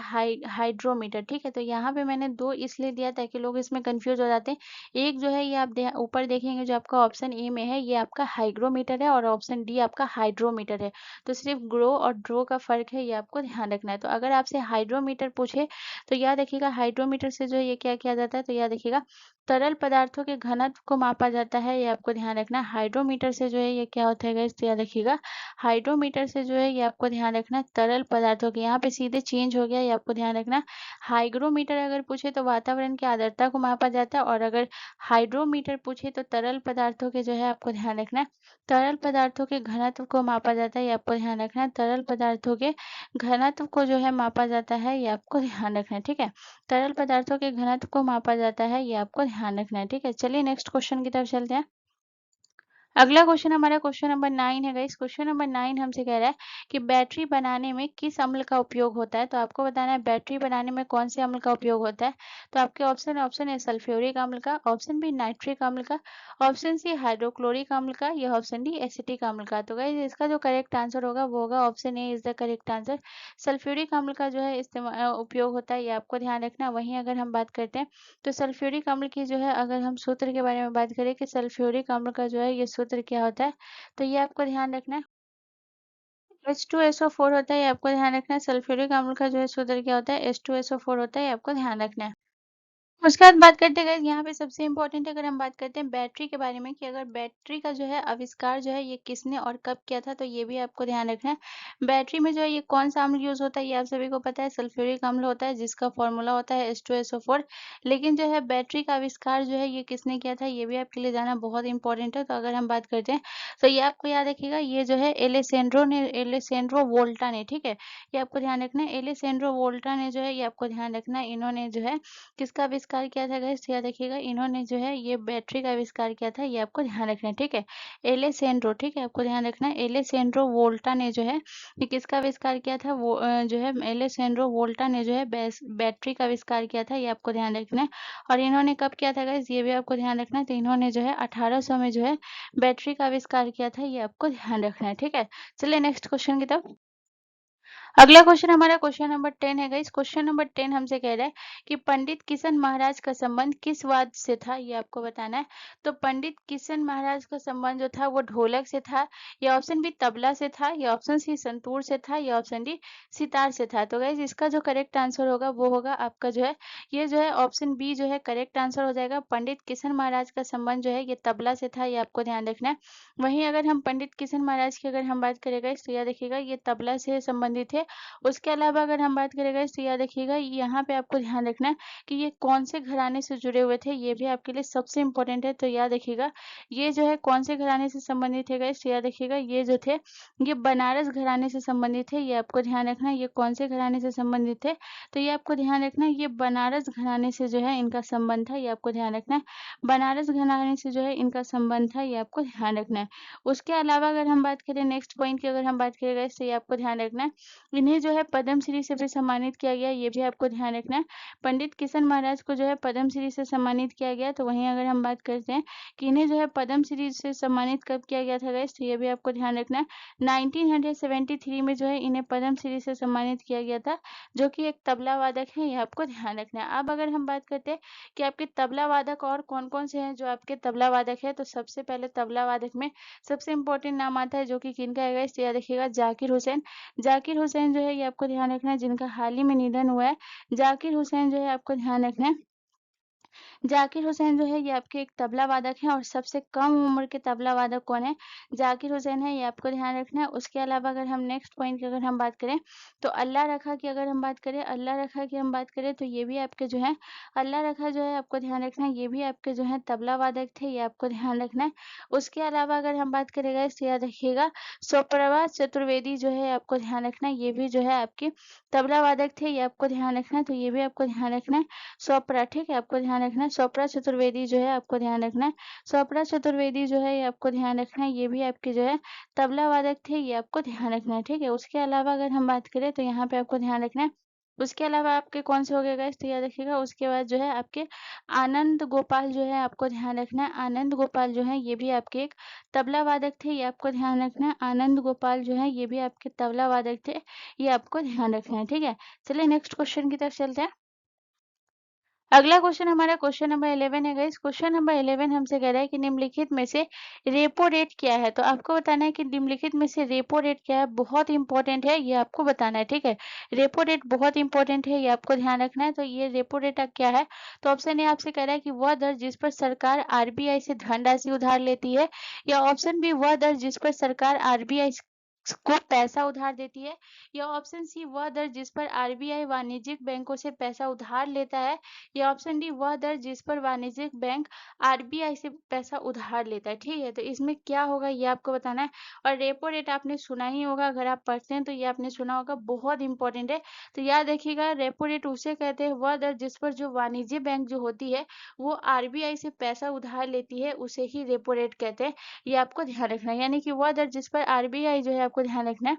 हाइड्रोमीटर, ठीक है। तो यहाँ पे मैंने 2 इसलिए दिया ताकि लोग इसमें कन्फ्यूज़ हो जाते हैं। एक जो है ये आप दे ऊपर देखेंगे जो आपका ऑप्शन ए में है, ये आपका हाइग्रोमीटर है और ऑप्शन डी आपका हाइड्रोमीटर है। तो सिर्फ़ ग्रो और ड्रो का फ़र्क है, ये आपको ध्यान रखना है। तो अगर आपसे हाइड्रोमीटर पूछे तो याद रखिएगा हाइड्रोमीटर से जो है ये क्या किया जाता है, तो याद रखिएगा तरल पदार्थों के घनत्व को मापा जाता है, ये आपको ध्यान रखना है। हाइड्रोमीटर से जो है ये क्या होता है गाइस, तो याद रखिएगा हाइड्रोमीटर से जो है ये आपको ध्यान रखना है तरल पदार्थों के, यहाँ पे सीधे चेंज हो गया, ये आपको ध्यान रखना है। हाइग्रोमीटर अगर पूछे तो वातावरण की आर्द्रता को मापा जाता है और अगर हाइड्रोमीटर पूछे तो तरल पदार्थों के जो है आपको ध्यान रखना है तरल पदार्थों के घनत्व को मापा जाता है, ये आपको ध्यान रखना है। तरल पदार्थों के घनत्व को जो है मापा जाता है, ये आपको ध्यान रखना है, ठीक है। तरल पदार्थों के घनत्व को मापा जाता है, ये आपको ध्यान रखना है, ठीक है। चलिए नेक्स्ट क्वेश्चन की तरफ चलते हैं। अगला क्वेश्चन हमारा क्वेश्चन नंबर 9 है गाइस। क्वेश्चन नंबर 9 हमसे कह रहा है कि बैटरी बनाने में किस अम्ल का उपयोग होता है। तो आपको बताना है बैटरी बनाने में कौन से अम्ल का उपयोग होता है। तो आपके ऑप्शन है सल्फ्यूरिक अम्ल का, ऑप्शन बी नाइट्रिक अम्ल का, ऑप्शन सी हाइड्रोक्लोरिक अम्ल का, या ऑप्शन डी एसिटिक अम्ल का। तो गाइस इसका जो करेक्ट आंसर होगा वो होगा option A is the correct answer. Sulphuric अम्ल का जो है उपयोग होता है, ये आपको ध्यान रखना। वहीं अगर हम बात करते हैं तो सल्फ्यूरिक अम्ल की जो है अगर हम सूत्र के बारे में बात करें कि सल्फ्यूरिक अम्ल का जो है ये सूत्र क्या होता है, तो ये आपको ध्यान रखना है। H2SO4 होता है, ये आपको ध्यान रखना है। सल्फ्यूरिक अम्ल का जो है सूत्र क्या होता है, H2SO4 होता है, ये आपको ध्यान रखना है। उसके बाद बात करते हैं गाइस, यहाँ पे सबसे इम्पोर्टेंट अगर हम बात करते हैं बैटरी के बारे में कि अगर बैटरी का जो है आविष्कार जो है ये किसने और कब किया था, तो ये भी आपको ध्यान रखना है। बैटरी में जो है ये कौन सा अम्ल यूज होता है, ये आप सभी को पता है सल्फ्यूरिक अम्ल होता है जिसका फॉर्मूला होता है H2SO4। लेकिन जो है बैटरी का आविष्कार जो है ये किसने किया था, ये भी आपके लिए जानना बहुत इंपॉर्टेंट है। तो अगर हम बात करते हैं तो ये आपको याद रखिएगा, ये जो है एलेसेंड्रो वोल्टा ने, ठीक है। ये आपको ध्यान रखना है, एलेसेंड्रो वोल्टा ने जो है ये आपको ध्यान रखना है, इन्होंने जो है किसका आविष्कार किया था गाइस, याद रखिएगा इन्होंने जो है ये बैटरी का आविष्कार किया था, ये आपको ध्यान रखना है, ठीक है। एलेसेंड्रो, ठीक है, आपको ध्यान रखना है एलेसेंड्रो वोल्टा ने जो है ये किसका आविष्कार किया था, वो जो है एलेसेंड्रो वोल्टा ने जो है बैटरी का आविष्कार किया था, ये आपको ध्यान रखना है। और इन्होंने कब किया था गाइस, ये भी आपको ध्यान रखना है। तो इन्होंने जो है 1800 में जो है बैटरी का आविष्कार किया था, ये आपको ध्यान रखना है, ठीक है। चलिए नेक्स्ट क्वेश्चन की तरफ। अगला क्वेश्चन हमारा क्वेश्चन नंबर 10 है गाइस। क्वेश्चन नंबर 10 हमसे कह रहा है कि पंडित किशन महाराज का संबंध किस वाद्य से था, ये आपको बताना है। तो पंडित किशन महाराज का संबंध जो था वो ढोलक से था, या ऑप्शन बी तबला से था, या ऑप्शन सी संतूर से था, या ऑप्शन डी सितार से था। तो गाइस इसका जो करेक्ट आंसर होगा वो होगा आपका जो है ये जो है ऑप्शन बी जो है करेक्ट आंसर हो जाएगा। पंडित किशन महाराज का संबंध जो है ये तबला से था, ये आपको ध्यान रखना है। वहीं अगर हम पंडित किशन महाराज की अगर हम बात करें गाइस तो याद रखिएगा ये तबला से संबंधित है। उसके अलावा अगर हम बात करें गाइस तो याद रखिएगा यहाँ पे आपको ध्यान रखना है कि ये कौन से घराने से जुड़े हुए थे, ये भी आपके लिए सबसे इम्पोर्टेंट है। तो याद रखिएगा ये जो है कौन से घराने से संबंधित है गाइस, तो याद रखिएगा ये जो थे ये बनारस घराने से संबंधित है, ये आपको ध्यान रखना है। ये कौन से घराने से संबंधित है, तो ये आपको ध्यान रखना है ये बनारस घराने से जो है इनका संबंध था, ये आपको ध्यान रखना है। बनारस घराने से जो है इनका संबंध था, ये आपको ध्यान रखना है। उसके अलावा अगर हम बात करें नेक्स्ट पॉइंट की अगर हम बात करें गाइस तो ये आपको ध्यान रखना है इन्हें जो है पद्मश्री से भी सम्मानित किया गया, ये भी आपको ध्यान रखना है। पंडित किशन महाराज को जो है पद्मश्री से सम्मानित किया गया। तो वहीं अगर हम बात करते हैं कि इन्हें जो है पद्मश्री से सम्मानित कब किया गया था गाइस, तो ये भी आपको ध्यान रखना है। 1973 में जो है इन्हें पद्मश्री से सम्मानित किया गया था, जो कि एक तबला वादक है, ये आपको ध्यान रखना है। अब अगर हम बात करते हैं कि आपके तबला वादक और कौन-कौन से हैं जो आपके तबला वादक है, तो सबसे पहले तबला वादक में सबसे इम्पोर्टेंट नाम आता है जो कि किनका है गाइस, तो याद रखिएगा जाकिर हुसैन। जाकिर हुसैन जो है ये आपको ध्यान रखना है जिनका हाल ही में निधन हुआ है। जाकिर हुसैन जो है आपको ध्यान रखना है जाकिर हुसैन जो है ये आपके एक तबला वादक हैं और सबसे कम उम्र के तबला वादक कौन है, जाकिर हुसैन है, ये आपको ध्यान रखना है। उसके अलावा अगर हम नेक्स्ट पॉइंट की अगर हम बात करें तो अल्लाह रखा की अगर हम बात करें तो ये भी आपके जो है अल्लाह रखा जो है आपको ध्यान रखना है, ये भी आपके जो है तबला वादक थे, ये आपको ध्यान रखना है। उसके अलावा अगर हम बात करें गाइस तो याद रखिएगा स्वप्रभा चतुर्वेदी जो है आपको ध्यान रखना है, ये भी जो है आपके तबला वादक थे, ये आपको ध्यान रखना है। तो ये भी आपको ध्यान रखना है। स्वप्रा, ठीक है, आपको ध्यान रखना है। स्वप्रा चतुर्वेदी जो है आपको ध्यान रखना है। स्वप्रा चतुर्वेदी जो है ये आपको ध्यान रखना है, ये भी आपके जो है तबला वादक थे, ये आपको ध्यान रखना है, ठीक है। उसके अलावा अगर हम बात करें तो यहाँ पे आपको ध्यान रखना है उसके अलावा आपके कौन से हो गए गाइस, तो याद रखिएगा। उसके बाद जो है आपके आनंद गोपाल जो है आपको ध्यान रखना है। आनंद गोपाल जो है ये भी आपके एक तबला वादक थे, ये आपको ध्यान रखना है। आनंद गोपाल जो है ये भी आपके तबला वादक थे, ये आपको ध्यान रखना है, ठीक है। चलिए नेक्स्ट क्वेश्चन की तरफ चलते हैं। अगला क्वेश्चन हमारा क्वेश्चन नंबर 11 है गाइस। क्वेश्चन नंबर 11 हमसे कह रहा है कि निम्नलिखित में से रेपो रेट क्या है। तो आपको बताना है कि निम्नलिखित में से रेपो रेट क्या है। बहुत इंपॉर्टेंट है, ये आपको बताना है, ठीक है। रेपो रेट बहुत इंपॉर्टेंट है, ये आपको ध्यान रखना है। तो ये रेपो रेट क्या है, तो ऑप्शन ए आपसे कह रहा है कि वह दर जिस पर सरकार आरबीआई से धनराशि उधार लेती है, या ऑप्शन बी वह दर जिस पर सरकार आरबीआई को पैसा उधार देती है, या ऑप्शन सी वह दर जिस पर आरबीआई वाणिज्यिक बैंकों से पैसा उधार लेता है, या ऑप्शन डी वह दर जिस पर वाणिज्यिक बैंक आरबीआई से पैसा उधार लेता है, ठीक है। तो इसमें क्या होगा ये आपको बताना है। और रेपो रेट आपने सुना ही होगा, अगर आप पढ़ते हैं तो ये आपने सुना होगा, बहुत इंपॉर्टेंट है। तो याद रखिएगा, रेपो रेट उसे कहते हैं वह दर जिस पर जो वाणिज्य बैंक जो होती है वो आरबीआई से पैसा उधार लेती है, उसे ही रेपो रेट कहते हैं। ये आपको ध्यान रखना है, यानी कि वह दर जिस पर आरबीआई जो है आपको ध्यान रखना है,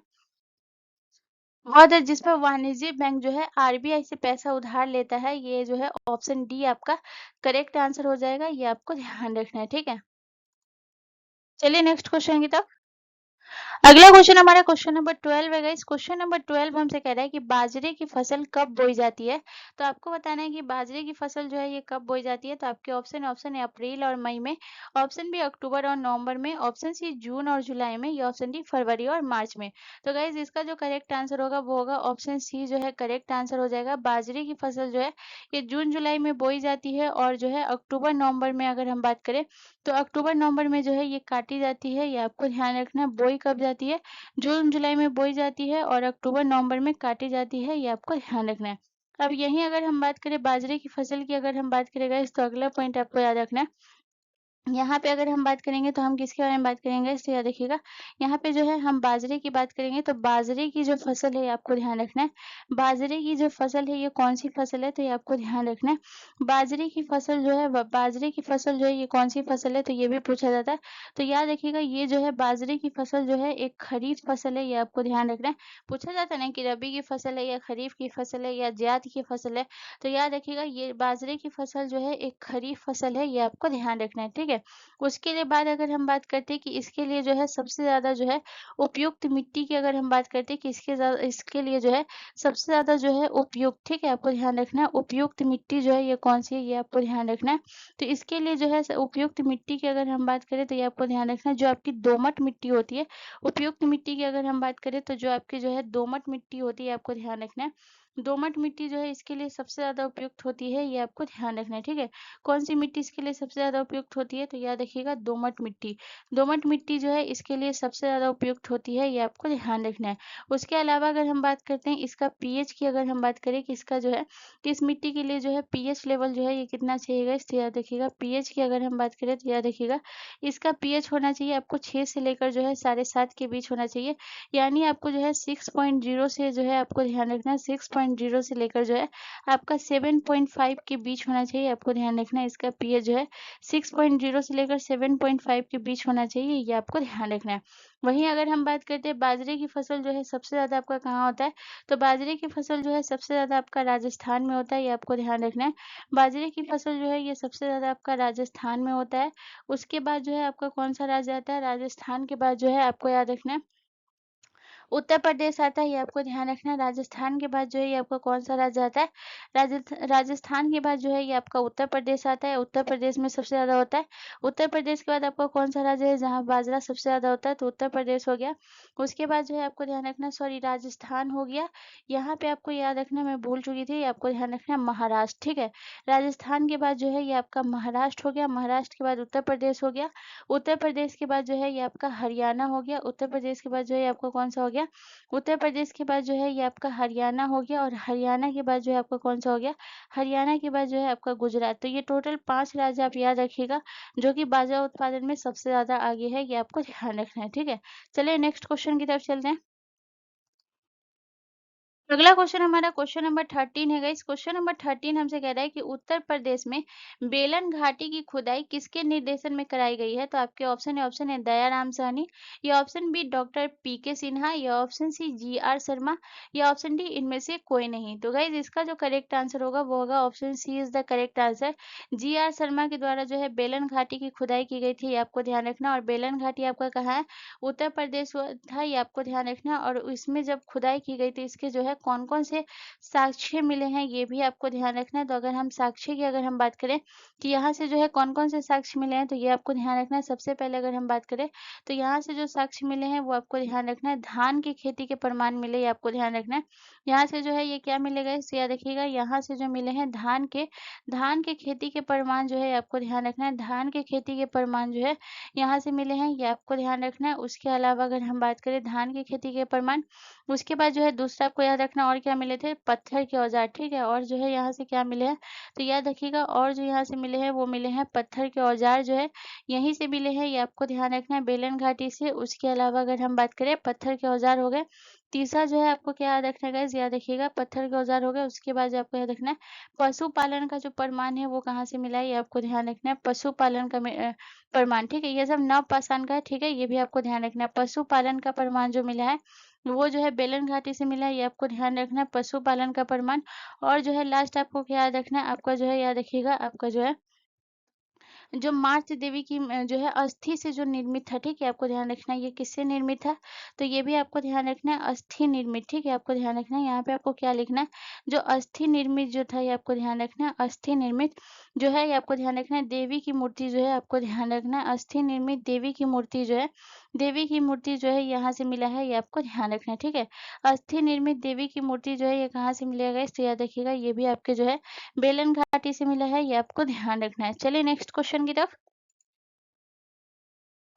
वह दर जिस पर वाणिज्यिक बैंक जो है आरबीआई से पैसा उधार लेता है, ये जो है ऑप्शन डी आपका करेक्ट आंसर हो जाएगा। ये आपको ध्यान रखना है, ठीक है। चलिए नेक्स्ट क्वेश्चन की तरफ। अगला क्वेश्चन हमारा क्वेश्चन नंबर 12 है गाइस। क्वेश्चन नंबर 12 हमसे कह रहा है कि बाजरे की फसल कब बोई जाती है। तो आपको बताना है कि बाजरे की फसल जो है ये कब बोई जाती है। तो आपके ऑप्शन है अप्रैल और मई में, ऑप्शन बी अक्टूबर और नवंबर में, ऑप्शन सी जून और जुलाई में, या ऑप्शन डी फरवरी और मार्च में। तो गाइज इसका जो करेक्ट आंसर होगा वो होगा ऑप्शन सी जो है करेक्ट आंसर हो जाएगा। बाजरे की फसल जो है ये जून जुलाई में बोई जाती है, और जो है अक्टूबर नवंबर में अगर हम बात करें तो अक्टूबर नवंबर में जो है ये काटी जाती है। ये आपको ध्यान रखना है। बोई कब जाती है, जून जुलाई में बोई जाती है, और अक्टूबर नवंबर में काटी जाती है। ये आपको ध्यान रखना है। अब यहीं अगर हम बात करें बाजरे की फसल की, अगर हम बात करेंगे तो अगला पॉइंट आपको याद रखना है। यहाँ पे अगर हम बात करेंगे तो हम किसके बारे में बात करेंगे, इसलिए याद रखिएगा। यहाँ पे जो है हम बाजरे की बात करेंगे, तो बाजरे की जो फसल है आपको ध्यान रखना है। बाजरे की जो फसल है ये कौन सी फसल है, तो ये आपको ध्यान रखना है। बाजरे की फसल जो है बाजरे की फसल जो है ये कौन सी फसल है, तो ये भी पूछा जाता है। तो याद रखिएगा, ये जो है बाजरे की फसल जो है एक खरीफ फसल है, ये आपको ध्यान रखना है। पूछा जाता है ना कि रबी की फसल है या खरीफ की फसल है या जायद की फसल है। तो याद रखिएगा, ये बाजरे की फसल जो है एक खरीफ फसल है, ये आपको ध्यान रखना है, ठीक है। उसके लिए बाद अगर हम बात करते हैं कि इसके लिए जो है सबसे ज़्यादा जो है उपयुक्त मिट्टी की, अगर हम बात करते हैं कि इसके लिए जो है सबसे ज़्यादा जो है उपयुक्त, ठीक है, आपको ध्यान रखना है। उपयुक्त मिट्टी जो है ये कौन सी है, ये आपको ध्यान रखना है। तो इसके लिए जो है उपयुक्त मिट्टी की अगर हम बात करें तो ये आपको ध्यान रखना है, जो आपकी दोमट मिट्टी होती है। उपयुक्त मिट्टी की अगर हम बात करें तो जो आपकी जो है दोमट मिट्टी होती है, आपको ध्यान रखना है। दोमट मिट्टी जो है इसके लिए सबसे ज़्यादा उपयुक्त होती है, ये आपको ध्यान रखना है, ठीक है। कौन सी मिट्टी इसके लिए सबसे ज़्यादा उपयुक्त होती है, तो याद रखिएगा दोमट मिट्टी। दोमट मिट्टी जो है इसके लिए सबसे ज़्यादा उपयुक्त होती है, ये आपको ध्यान रखना है। उसके अलावा अगर हम बात करते हैं इसका पीएच की, अगर हम बात करें कि इसका जो है किस मिट्टी के लिए जो है पीएच लेवल जो है ये कितना चाहिएगा, इस तो याद रखिएगा। पीएच की अगर हम बात करें तो याद रखिएगा इसका पीएच होना चाहिए आपको 6 से लेकर जो है 7.5 के बीच होना चाहिए। यानी आपको जो है 6.0 से जो है आपको ध्यान रखना है, 6.0 से लेकर जो है आपका 7.5 के बीच होना चाहिए, आपको ध्यान रखना है। इसका पीएच जो है 6.0 से लेकर 7.5 के बीच होना चाहिए, ये आपको ध्यान रखना है। वहीं अगर हम बात करते हैं बाजरे की फसल जो है सबसे ज़्यादा आपका कहाँ होता है, तो बाजरे की फसल जो है सबसे ज़्यादा आपका राजस्थान में होता है, ये आपको ध्यान रखना है। बाजरे की फसल जो है ये सबसे ज़्यादा आपका राजस्थान में होता है। उसके बाद जो है आपका कौन सा राज्य आता है, राजस्थान के बाद जो है आपको याद रखना है उत्तर प्रदेश आता है, ये आपको ध्यान रखना है। राजस्थान के बाद जो है ये आपका कौन सा राज्य आता है, राजस्थान के बाद जो है ये आपका उत्तर प्रदेश आता है। उत्तर प्रदेश में सबसे ज़्यादा होता है। उत्तर प्रदेश के बाद आपका कौन सा राज्य है जहाँ बाजरा सबसे ज़्यादा होता है, तो उत्तर प्रदेश हो गया। उसके बाद जो है आपको ध्यान रखना, सॉरी राजस्थान हो गया। यहाँ पे आपको याद रखना, मैं भूल चुकी थी, आपको ध्यान रखना महाराष्ट्र, ठीक है। राजस्थान के बाद जो है ये आपका महाराष्ट्र हो गया। महाराष्ट्र के बाद उत्तर प्रदेश हो गया। उत्तर प्रदेश के बाद जो है ये आपका हरियाणा हो गया। उत्तर प्रदेश के बाद जो है आपका कौन सा हो गया, उत्तर प्रदेश के बाद जो है ये आपका हरियाणा हो गया। और हरियाणा के बाद जो है आपका कौन सा हो गया, हरियाणा के बाद जो है आपका गुजरात। तो ये टोटल 5 राज्य आप याद रखिएगा जो कि बाजरा उत्पादन में सबसे ज्यादा आगे है, ये आपको ध्यान रखना है, ठीक है। चलिए नेक्स्ट क्वेश्चन की तरफ चलते हैं। अगला क्वेश्चन हमारा क्वेश्चन नंबर 13 है गाइस। क्वेश्चन नंबर 13 हमसे कह रहा है कि उत्तर प्रदेश में बेलन घाटी की खुदाई किसके निर्देशन में कराई गई है? तो आपके ऑप्शन है दयाराम साहनी, या ऑप्शन बी डॉक्टर पीके सिन्हा, या ऑप्शन सी जीआर शर्मा, या ऑप्शन डी इनमें से कोई नहीं। तो गाइस इसका जो करेक्ट आंसर होगा वो होगा option C is the correct answer. GR Sharma के द्वारा जो है बेलन घाटी की खुदाई की गई थी, ये आपको ध्यान रखना। और बेलन घाटी आपका कहाँ है? उत्तर प्रदेश था, ये आपको ध्यान रखना। और इसमें जब खुदाई की गई थी, इसके जो है कौन-कौन से साक्ष्य मिले हैं, ये भी आपको ध्यान रखना है। तो अगर हम साक्ष्य की अगर हम बात करें कि यहाँ से जो है कौन-कौन से साक्ष्य मिले हैं, तो ये आपको ध्यान रखना है। सबसे पहले अगर हम बात करें तो यहाँ से जो साक्ष्य मिले हैं वो आपको ध्यान रखना है। धान की खेती के प्रमाण मिले, ये आपको ध्यान रखना है। यहाँ से जो है ये क्या मिलेगा, इसे याद रखिएगा। यहाँ से जो मिले हैं धान के खेती के प्रमाण जो है आपको ध्यान रखना है। धान के खेती के प्रमाण जो है यहाँ से मिले हैं, ये आपको ध्यान रखना है। उसके अलावा अगर हम बात करें धान की खेती के प्रमाण, उसके बाद जो है दूसरा आपको याद रखना और क्या मिले थे, पत्थर के औजार, ठीक है। और जो है यहाँ से क्या मिले हैं, तो याद रखिएगा। और जो यहाँ से मिले हैं वो मिले हैं पत्थर के औजार जो है यहीं से मिले हैं, ये आपको ध्यान रखना है बेलन घाटी से। उसके अलावा अगर हम बात करें पत्थर के औजार हो गए। तीसरा जो है आपको क्या याद रखना है गाइस, याद रखिएगा पत्थर के औजार हो गए। उसके बाद जो आपको याद रखना है पशुपालन का जो प्रमाण है वो कहाँ से मिला है, ये आपको ध्यान रखना है। पशुपालन का प्रमाण, ठीक है। ये सब नवपाषाण का है, ठीक है। ये भी आपको ध्यान रखना है। पशुपालन का प्रमाण जो मिला है वो जो है बेलन घाटी से मिला है, ये आपको ध्यान रखना है पशुपालन का प्रमाण। और जो है लास्ट आपको क्या याद रखना है, आपका जो है याद रखिएगा आपका जो है जो मार्च देवी की जो है अस्थि से जो निर्मित था, ठीक है। आपको ध्यान रखना है ये किससे निर्मित था, तो ये भी आपको ध्यान रखना है अस्थि निर्मित, ठीक है। आपको ध्यान रखना है यहाँ पे आपको क्या लिखना है, जो अस्थि निर्मित जो था ये आपको ध्यान रखना है। अस्थि निर्मित जो है ये आपको ध्यान रखना है। देवी की मूर्ति जो है आपको ध्यान रखना है। अस्थि निर्मित देवी की मूर्ति जो है, देवी की मूर्ति जो है यहाँ से मिला है, ये आपको ध्यान रखना है, ठीक है। अस्थि निर्मित देवी की मूर्ति जो है ये कहाँ से मिलेगा, इससे याद रखिएगा। ये भी आपके जो है बेलन घाटी से मिला है, ये आपको ध्यान रखना है। चलिए नेक्स्ट क्वेश्चन की तरफ।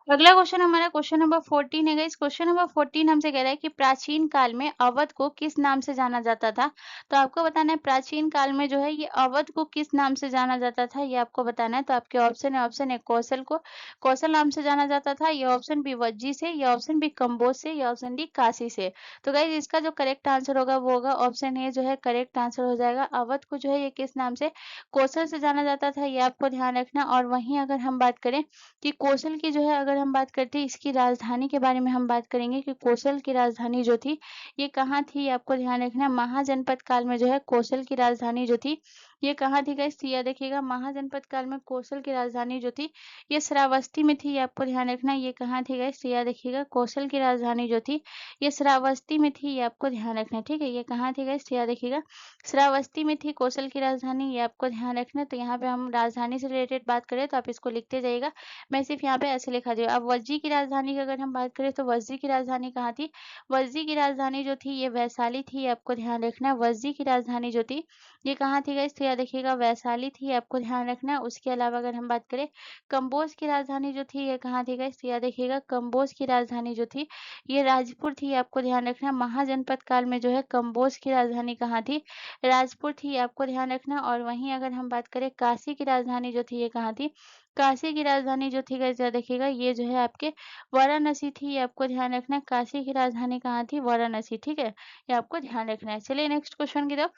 अगला क्वेश्चन हमारा क्वेश्चन नंबर 14 है गाइस। क्वेश्चन नंबर 14 हमसे कह रहा है कि प्राचीन काल में अवध को किस नाम से जाना जाता था? तो आपको बताना है प्राचीन काल में जो है ये अवध को किस नाम से जाना जाता था, ये आपको बताना है। तो आपके ऑप्शन है कौशल को कौशल नाम से जाना जाता था, ये ऑप्शन बी वज्जी से, ये ऑप्शन बी कम्बोज से, या ऑप्शन डी काशी से। तो गाइस इसका जो करेक्ट आंसर होगा वो होगा ऑप्शन ए जो है करेक्ट आंसर हो जाएगा। अवध को जो है ये किस नाम से, कौशल से जाना जाता था, ये आपको ध्यान रखना। और वहीं अगर हम बात करें कि कौशल की जो है अगर हम बात करते हैं इसकी राजधानी के बारे में हम बात करेंगे कि कौशल की राजधानी जो थी ये कहाँ थी, आपको ध्यान रखना। महाजनपद काल में जो है कौशल की राजधानी जो थी ये कहाँ थी गाइस, याद देखिएगा। महाजनपद काल में कौशल की राजधानी जो थी ये श्रावस्ती में थी, ये आपको ध्यान रखना। ये कहाँ थी गाइस, याद देखिएगा। कौशल की राजधानी जो थी ये श्रावस्ती में थी, ये आपको ध्यान रखना, ठीक है। ये कहाँ थी गाइस, याद देखिएगा। श्रावस्ती में थी कौशल की राजधानी, ये आपको ध्यान रखना। तो यहाँ पे हम राजधानी से रिलेटेड बात करें तो आप इसको लिखते जाइएगा। मैं सिर्फ यहाँ पे ऐसे लिखा दिया। अब वज्जी की राजधानी की अगर हम बात करें तो वज्जी की राजधानी कहाँ थी, वज्जी की राजधानी जो थी ये वैशाली थी, आपको ध्यान रखना। वज्जी की राजधानी जो थी ये कहाँ थी गाइस, तो याद रखिएगा वैशाली थी, आपको ध्यान रखना। उसके अलावा अगर हम बात करें कंबोज की राजधानी जो थी ये कहाँ थी गाइस, तो याद रखिएगा कंबोज की राजधानी जो थी ये राजपुर थी, आपको ध्यान रखना। महाजनपद काल में जो है कंबोज की राजधानी कहाँ थी, राजपुर थी, आपको ध्यान रखना। और वहीं अगर हम बात करें काशी की राजधानी जो थी ये कहाँ थी, काशी की राजधानी जो थी गाइस याद रखिएगा ये जो है आपके वाराणसी थी, ये आपको ध्यान रखना है। काशी की राजधानी कहाँ थी, वाराणसी, ठीक है। ये आपको ध्यान रखना है। चलिए नेक्स्ट क्वेश्चन की तरफ।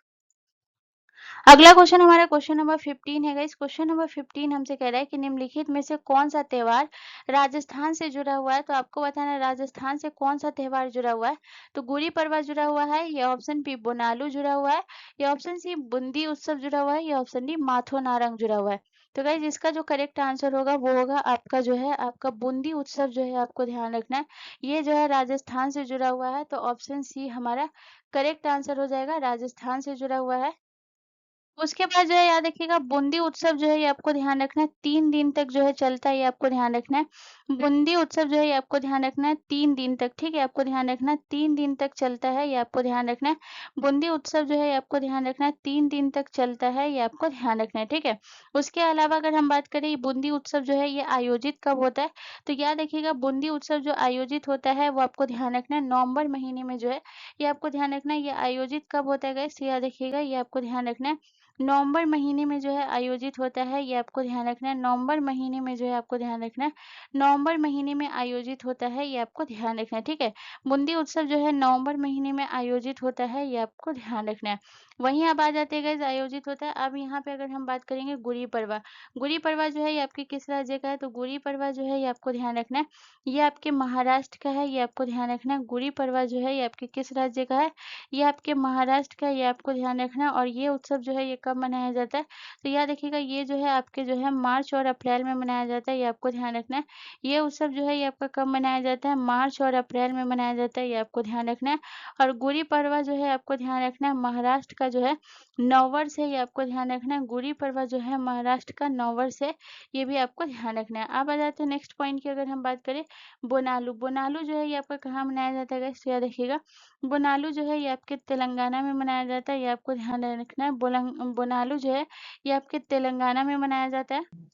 अगला क्वेश्चन हमारा क्वेश्चन नंबर 15 है गाइस। क्वेश्चन नंबर 15 हमसे कह रहा है कि निम्नलिखित में से कौन सा त्योहार राजस्थान से जुड़ा हुआ है? तो आपको बताना है राजस्थान से कौन सा त्योहार जुड़ा हुआ है। तो गुड़ी पड़वा जुड़ा हुआ है, या ऑप्शन बी बोनालू जुड़ा हुआ है, या ऑप्शन सी बूंदी उत्सव जुड़ा हुआ है, या ऑप्शन डी माथो नारंग जुड़ा हुआ है। तो गाइस इसका जो करेक्ट आंसर होगा वो होगा आपका जो है आपका बूंदी उत्सव जो है, आपको ध्यान रखना है। ये जो है राजस्थान से जुड़ा हुआ है, तो ऑप्शन सी हमारा करेक्ट आंसर हो जाएगा, राजस्थान से जुड़ा हुआ है। उसके बाद जो है याद रखिएगा बूंदी उत्सव जो है ये आपको ध्यान रखना है 3 दिन तक जो है चलता है, ये आपको ध्यान रखना है। बूंदी उत्सव जो है ये आपको ध्यान रखना है 3 दिन तक, ठीक है। आपको ध्यान रखना है 3 दिन तक चलता है, ये आपको ध्यान रखना है। बूंदी उत्सव जो है ये आपको ध्यान रखना है 3 दिन तक चलता है, ये आपको ध्यान रखना है, ठीक है। उसके अलावा अगर हम बात करें ये बूंदी उत्सव जो है ये आयोजित कब होता है, तो याद रखिएगा बूंदी उत्सव जो आयोजित होता है वो आपको ध्यान रखना है नवंबर महीने में जो है ये आपको ध्यान रखना है। ये आयोजित कब होता है गाइस, याद रखिएगा। ये आपको ध्यान रखना है नवंबर महीने में जो है आयोजित होता है, ये आपको ध्यान रखना है। नवंबर महीने में जो है आपको ध्यान रखना है, नवंबर महीने में आयोजित होता है, ये आपको ध्यान रखना है, ठीक है। बूंदी उत्सव जो है नवंबर महीने में आयोजित होता है, ये आपको ध्यान रखना है। वहीं अब आ जाते हैं गाइस, आयोजित होता है। अब यहाँ पे अगर हम बात करेंगे गुड़ी पड़वा, गुड़ी पड़वा जो है ये आपके किस राज्य का है, तो गुड़ी पड़वा जो है ये आपको ध्यान रखना है, ये आपके महाराष्ट्र का है, ये आपको ध्यान रखना है। गुड़ी पड़वा जो है ये आपके किस राज्य का है, ये आपके महाराष्ट्र का, ये आपको ध्यान रखना है। और ये उत्सव जो है ये कब मनाया जाता है, तो याद रखिएगा ये जो है आपके जो है मार्च और अप्रैल में मनाया जाता है, ये आपको ध्यान रखना है। ये उत्सव जो है ये आपका कब मनाया जाता है, मार्च और अप्रैल में मनाया जाता है, ये आपको ध्यान रखना है। और गुड़ी पड़वा जो है आपको ध्यान रखना है, महाराष्ट्र का जो है नववर्ष है, ये आपको ध्यान रखना है। गुड़ी पड़वा जो है महाराष्ट्र का नववर्ष है, ये भी आपको ध्यान रखना है। अब आ जाते हैं नेक्स्ट पॉइंट की अगर हम बात करें, बोनालू, बोनालू जो है ये आपका कहाँ मनाया जाता है गाइस, तो याद रखिएगा बोनालू जो है ये आपके तेलंगाना में मनाया जाता है, ये आपको ध्यान रखना है। बोनालू जो है ये आपके तेलंगाना में मनाया जाता है।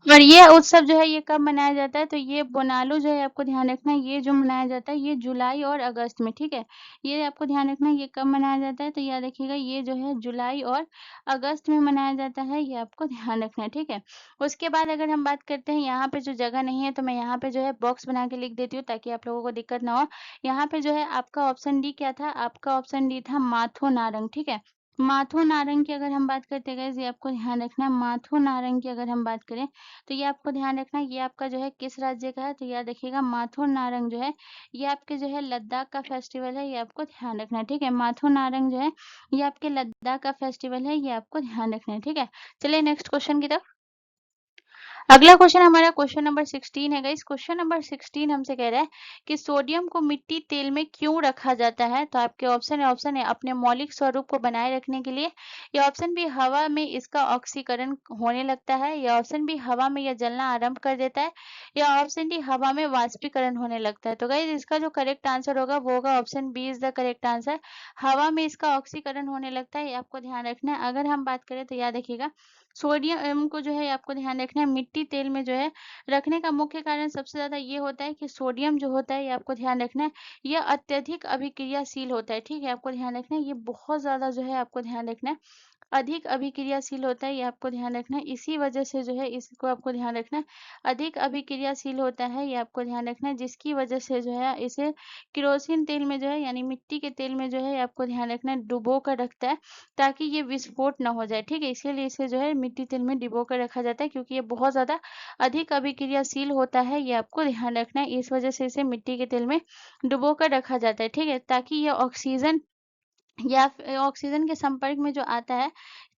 और ये उत्सव जो है ये कब मनाया जाता है, तो ये बोनालू जो है आपको ध्यान रखना है, ये जो मनाया जाता है ये जुलाई और अगस्त में, ठीक है। ये आपको ध्यान रखना है, ये कब मनाया जाता है, तो याद रखिएगा ये जो है जुलाई और अगस्त में मनाया जाता है, ये आपको ध्यान रखना है, ठीक है। उसके बाद अगर हम बात करते हैं, यहाँ पे जो जगह नहीं है तो मैं यहाँ पे जो है बॉक्स बना के लिख देती हूँ ताकि आप लोगों को दिक्कत ना हो। यहाँ पे जो है आपका ऑप्शन डी क्या था, आपका ऑप्शन डी था माथो नारंग, ठीक है। माथो नारंग की अगर हम बात करते हैं गाइस, ये आपको ध्यान रखना है। माथो नारंग की अगर हम बात करें तो ये आपको ध्यान रखना है, ये आपका जो है किस राज्य का है, तो याद रखिएगा माथुर नारंग जो है ये आपके जो है लद्दाख का फेस्टिवल है, ये आपको ध्यान रखना है, ठीक है। माथुर नारंग जो है ये आपके लद्दाख का फेस्टिवल है, ये आपको ध्यान रखना है, ठीक है। चलिए नेक्स्ट क्वेश्चन की तरफ। अगला क्वेश्चन हमारा क्वेश्चन नंबर 16 है गाइस। क्वेश्चन नंबर 16 हमसे कह रहा है कि सोडियम को मिट्टी तेल में क्यों रखा जाता है, तो आपके ऑप्शन है अपने मौलिक स्वरूप को बनाए रखने के लिए, या ऑप्शन बी हवा में इसका ऑक्सीकरण होने लगता है, या ऑप्शन बी हवा में यह जलना आरंभ कर देता है, या ऑप्शन डी हवा में वाष्पीकरण होने लगता है। तो गाइस इसका जो करेक्ट आंसर होगा वो होगा option B is the correct answer, हवा में इसका ऑक्सीकरण होने लगता है, ये आपको ध्यान रखना है। अगर हम बात करें तो याद रखिएगा सोडियम को जो है आपको ध्यान रखना है, मिट्टी तेल में जो है रखने का मुख्य कारण सबसे ज़्यादा ये होता है कि सोडियम जो होता है, ये आपको ध्यान रखना है, ये अत्यधिक अभिक्रियाशील होता है, ठीक है। आपको ध्यान रखना है, ये बहुत ज़्यादा जो है आपको ध्यान रखना है, अधिक अभिक्रियाशील होता है, ये आपको ध्यान रखना है। इसी वजह से जो है इसको आपको ध्यान रखना है, अधिक अभिक्रियाशील होता है, ये आपको ध्यान रखना है, जिसकी वजह से जो है इसे केरोसिन तेल में जो है यानी मिट्टी के तेल में जो है आपको ध्यान रखना है डुबो कर रखता है, ताकि ये विस्फोट ना हो जाए, ठीक है। इसीलिए इसे जो है मिट्टी तेल में डुबो कर रखा जाता है, क्योंकि ये बहुत ज़्यादा अधिक अभिक्रियाशील होता है, ये आपको ध्यान रखना है। इस वजह से इसे मिट्टी के तेल में डुबो कर रखा जाता है, ठीक है, ताकि ये ऑक्सीजन या ऑक्सीजन के संपर्क में जो आता है,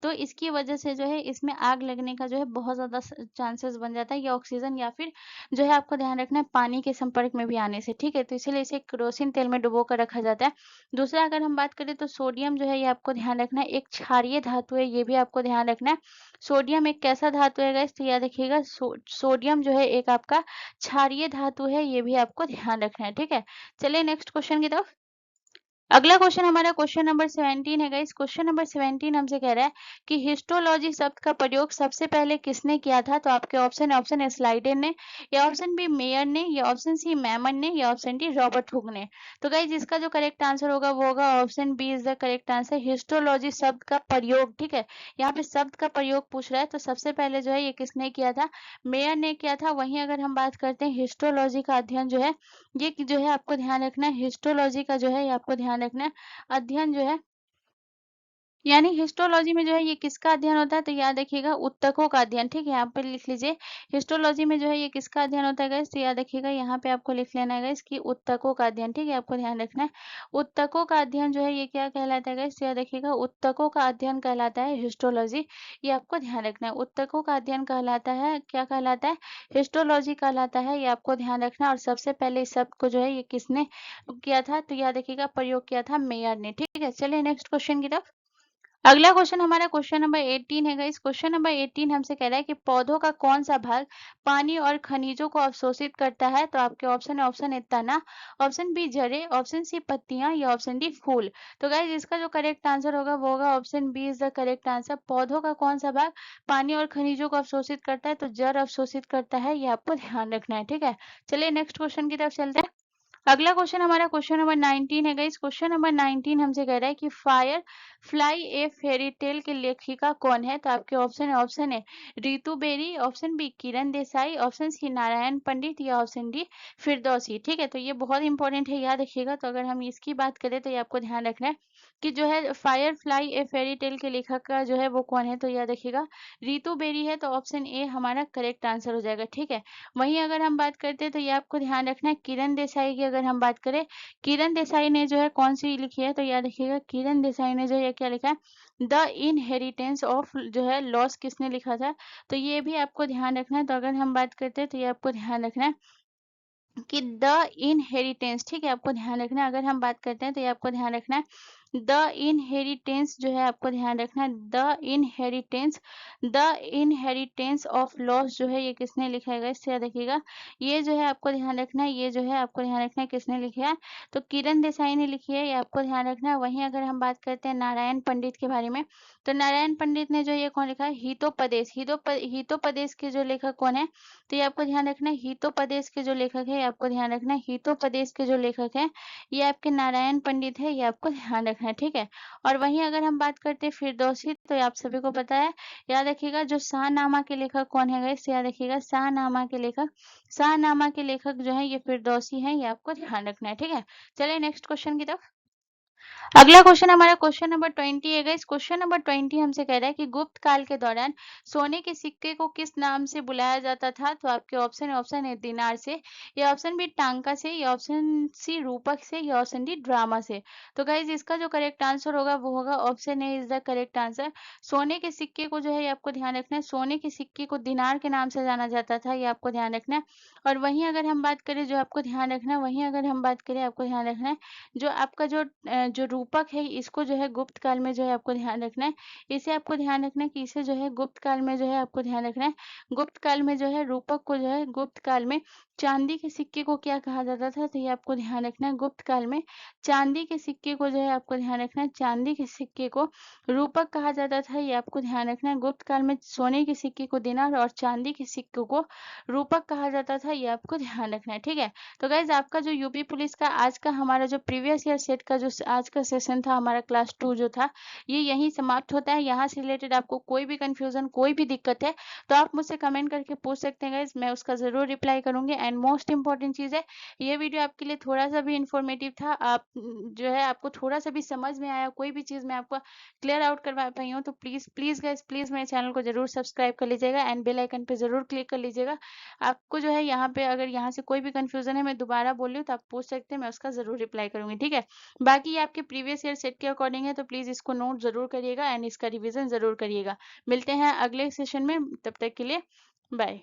तो इसकी वजह से जो है इसमें आग लगने का जो है बहुत ज़्यादा चांसेस बन जाता है, या ऑक्सीजन या फिर जो है आपको ध्यान रखना है पानी के संपर्क में भी आने से, ठीक है। तो इसीलिए इसे केरोसिन तेल में डुबो कर रखा जाता है। दूसरा अगर हम बात करें तो सोडियम जो है ये आपको ध्यान रखना है एक क्षारीय धातु है, ये भी आपको ध्यान रखना है। सोडियम एक कैसा धातु है गाइस, तो याद रखिएगा सोडियम जो है एक आपका क्षारीय धातु है, ये भी आपको ध्यान रखना है, ठीक है। चलिए नेक्स्ट क्वेश्चन की तरफ। अगला क्वेश्चन हमारा क्वेश्चन नंबर 17 है गाइस। क्वेश्चन नंबर 17 हमसे कह रहा है कि हिस्टोलॉजी शब्द का प्रयोग सबसे पहले किसने किया था, तो आपके ऑप्शन है स्लाइडेन ने, या ऑप्शन बी मेयर ने, या ऑप्शन सी मैमन ने, या ऑप्शन डी रॉबर्ट हुक ने। तो गाइस इसका जो करेक्ट आंसर होगा वो होगा option B is the correct answer, histology शब्द का प्रयोग, ठीक है। यहाँ पे शब्द का प्रयोग पूछ रहा है, तो सबसे पहले जो है ये किसने किया था, मेयर ने किया था। वहीं अगर हम बात करते हैं हिस्टोलॉजी का अध्ययन जो है ये जो है आपको ध्यान रखना है, हिस्टोलॉजी का जो है ये आपको ध्यान रखना है, अध्ययन जो है यानी हिस्टोलॉजी में जो है ये किसका अध्ययन होता है, तो याद रखिएगा उत्तकों का अध्ययन, ठीक है। यहाँ पे लिख लीजिए हिस्टोलॉजी में जो है ये किसका अध्ययन होता है गाइस, तो याद रखिएगा यहाँ पे आपको लिख लेना है गाइस कि उत्तकों का अध्ययन, ठीक है। आपको ध्यान रखना है उत्तकों का अध्ययन जो है ये क्या कहलाता है गाइस, तो याद रखिएगा उत्तकों का अध्ययन कहलाता है हिस्टोलॉजी, ये आपको ध्यान रखना है। उत्तकों का अध्ययन कहलाता है, क्या कहलाता है, हिस्टोलॉजी कहलाता है, ये आपको ध्यान रखना है। और सबसे पहले इस शब्द को जो है ये किसने किया था, तो याद रखिएगा प्रयोग किया था मेयर ने, ठीक है। चलिए नेक्स्ट क्वेश्चन की तरफ। अगला क्वेश्चन हमारा क्वेश्चन नंबर 18 है गाइस। क्वेश्चन नंबर 18 हमसे कह रहा है कि पौधों का कौन सा भाग पानी और खनिजों को अवशोषित करता है, तो आपके ऑप्शन है तना, ऑप्शन बी जड़े, ऑप्शन सी पत्तियां, या ऑप्शन डी फूल। तो गाइस इसका जो करेक्ट आंसर होगा वो होगा option B is the correct answer, पौधों का कौन सा भाग पानी और खनिजों को अवशोषित करता है, तो जड़ अवशोषित करता है, ये आपको ध्यान रखना है, ठीक है। चलिए नेक्स्ट क्वेश्चन की तरफ चलते हैं। अगला क्वेश्चन हमारा क्वेश्चन नंबर 19 है गाइस। क्वेश्चन नंबर 19 हमसे कह रहा है कि फायर फ्लाई ए फेरी टेल की लेखिका कौन है। तो आपके ऑप्शन है Ritu berry, option B Kiran Desai, option C Narayan पंडित या ऑप्शन डी फिरदौसी। ठीक है, तो ये बहुत इंपॉर्टेंट है, याद रखिएगा। तो अगर हम इसकी बात करें तो ये आपको ध्यान रखना है कि जो है फायर फ्लाई ए फेरी टेल के लेखक का जो है वो कौन है। तो याद रखिएगा रितु बेरी है, तो ऑप्शन ए हमारा करेक्ट आंसर हो जाएगा। ठीक है, वहीं अगर हम बात करते हैं तो ये आपको ध्यान रखना है किरण देसाई की। अगर हम बात करें किरण देसाई ने जो है कौन सी लिखी है, तो याद रखिएगा किरण देसाई ने जो है क्या लिखा है, द इनहेरिटेंस ऑफ जो है लॉस किसने लिखा था। तो ये भी आपको ध्यान रखना है। तो अगर हम बात करते हैं तो ये आपको ध्यान रखना है कि द इनहेरिटेंस, ठीक है, आपको ध्यान रखना है। अगर हम बात करते हैं तो ये आपको ध्यान रखना है द इनहेरिटेंस जो है आपको ध्यान रखना है द इनहेरिटेंस ऑफ लॉस जो है ये किसने लिखा है, इससे याद रखिएगा। ये जो है आपको ध्यान रखना है, ये जो है आपको ध्यान रखना है किसने लिखा है, तो किरण देसाई ने लिखी है, ये आपको ध्यान रखना है। वहीं अगर हम बात करते हैं नारायण पंडित के बारे में, तो नारायण पंडित ने जो ये कौन लिखा है, हितोपदेश के जो लेखक कौन है, तो ये आपको ध्यान रखना है। हितोपदेश के जो लेखक है, ये आपको ध्यान रखना है, हितोपदेश के जो लेखक है ये आपके नारायण पंडित है, ये आपको ध्यान रखना है। ठीक है, और वहीं अगर हम बात करते हैं फिरदौसी, तो ये आप सभी को पता है, याद रखिएगा जो शाहनामा के लेखक कौन है गाइस, याद रखिएगा शाहनामा के लेखक जो है ये फिरदौसी है, ये आपको ध्यान रखना है। ठीक है, चलिए नेक्स्ट क्वेश्चन की तरफ। अगला क्वेश्चन हमारा क्वेश्चन नंबर 20 है गाइस। क्वेश्चन नंबर 20 हमसे कह रहा है कि गुप्त काल के दौरान सोने के सिक्के को किस नाम से बुलाया जाता था। तो आपके ऑप्शन है दिनार से, या ऑप्शन बी टांका से, या ऑप्शन सी रूपक से, या ऑप्शन डी ड्रामा से। तो गाइस इसका जो करेक्ट आंसर होगा वो होगा option A is the correct answer. सोने के सिक्के को जो है ये आपको ध्यान रखना है, सोने के सिक्के को दिनार के नाम से जाना जाता था, ये आपको ध्यान रखना है। और वहीं अगर हम बात करें जो आपको ध्यान रखना है, वहीं अगर हम बात करें आपको ध्यान रखना है जो आपका जो रूपक है, इसको जो है गुप्त काल में जो है आपको ध्यान रखना है। इसे आपको ध्यान रखना है कि इसे जो है गुप्त काल में जो है आपको ध्यान रखना है, गुप्त काल में जो है रूपक को जो है गुप्त काल में चांदी के सिक्के को क्या कहा जाता था। तो ये आपको ध्यान रखना है, गुप्त काल में चांदी के सिक्के को जो है आपको ध्यान रखना है, चांदी के सिक्के को रूपक कहा जाता था, ये आपको ध्यान रखना है। गुप्त काल में सोने के सिक्के को दिनार और चांदी के सिक्के को रूपक कहा जाता था, ये आपको ध्यान रखना है। ठीक है, तो गाइज आपका जो यूपी पुलिस का आज का हमारा जो प्रीवियस ईयर सेट का जो आज का सेशन था हमारा क्लास 2 जो था, ये यहीं समाप्त होता है। यहाँ से रिलेटेड आपको कोई भी कंफ्यूजन कोई भी दिक्कत है तो आप मुझसे कमेंट करके पूछ सकते हैं गाइज, मैं उसका जरूर रिप्लाई करूंगी। एंड मोस्ट इंपॉर्टेंट चीज है, ये वीडियो आपके लिए थोड़ा सा भी इंफॉर्मेटिव था, आप जो है आपको थोड़ा सा भी समझ में आया, कोई भी चीज मैं आपको क्लियर आउट करवा पाई हूँ, तो प्लीज प्लीज गाइज प्लीज मेरे चैनल को जरूर सब्सक्राइब कर लीजिएगा एंड बेल आइकन पे जरूर क्लिक कर लीजिएगा। आपको जो है यहाँ पे अगर यहाँ से कोई भी कंफ्यूजन है, मैं दोबारा बोल रही हूँ तो आप पूछ सकते हैं, मैं उसका जरूर रिप्लाई करूंगी। ठीक है, बाकी ये आपके प्रीवियस ईयर सेट के अकॉर्डिंग है, तो प्लीज इसको नोट जरूर करिएगा एंड इसका रिवीजन जरूर करिएगा। मिलते हैं अगले सेशन में, तब तक के लिए बाय।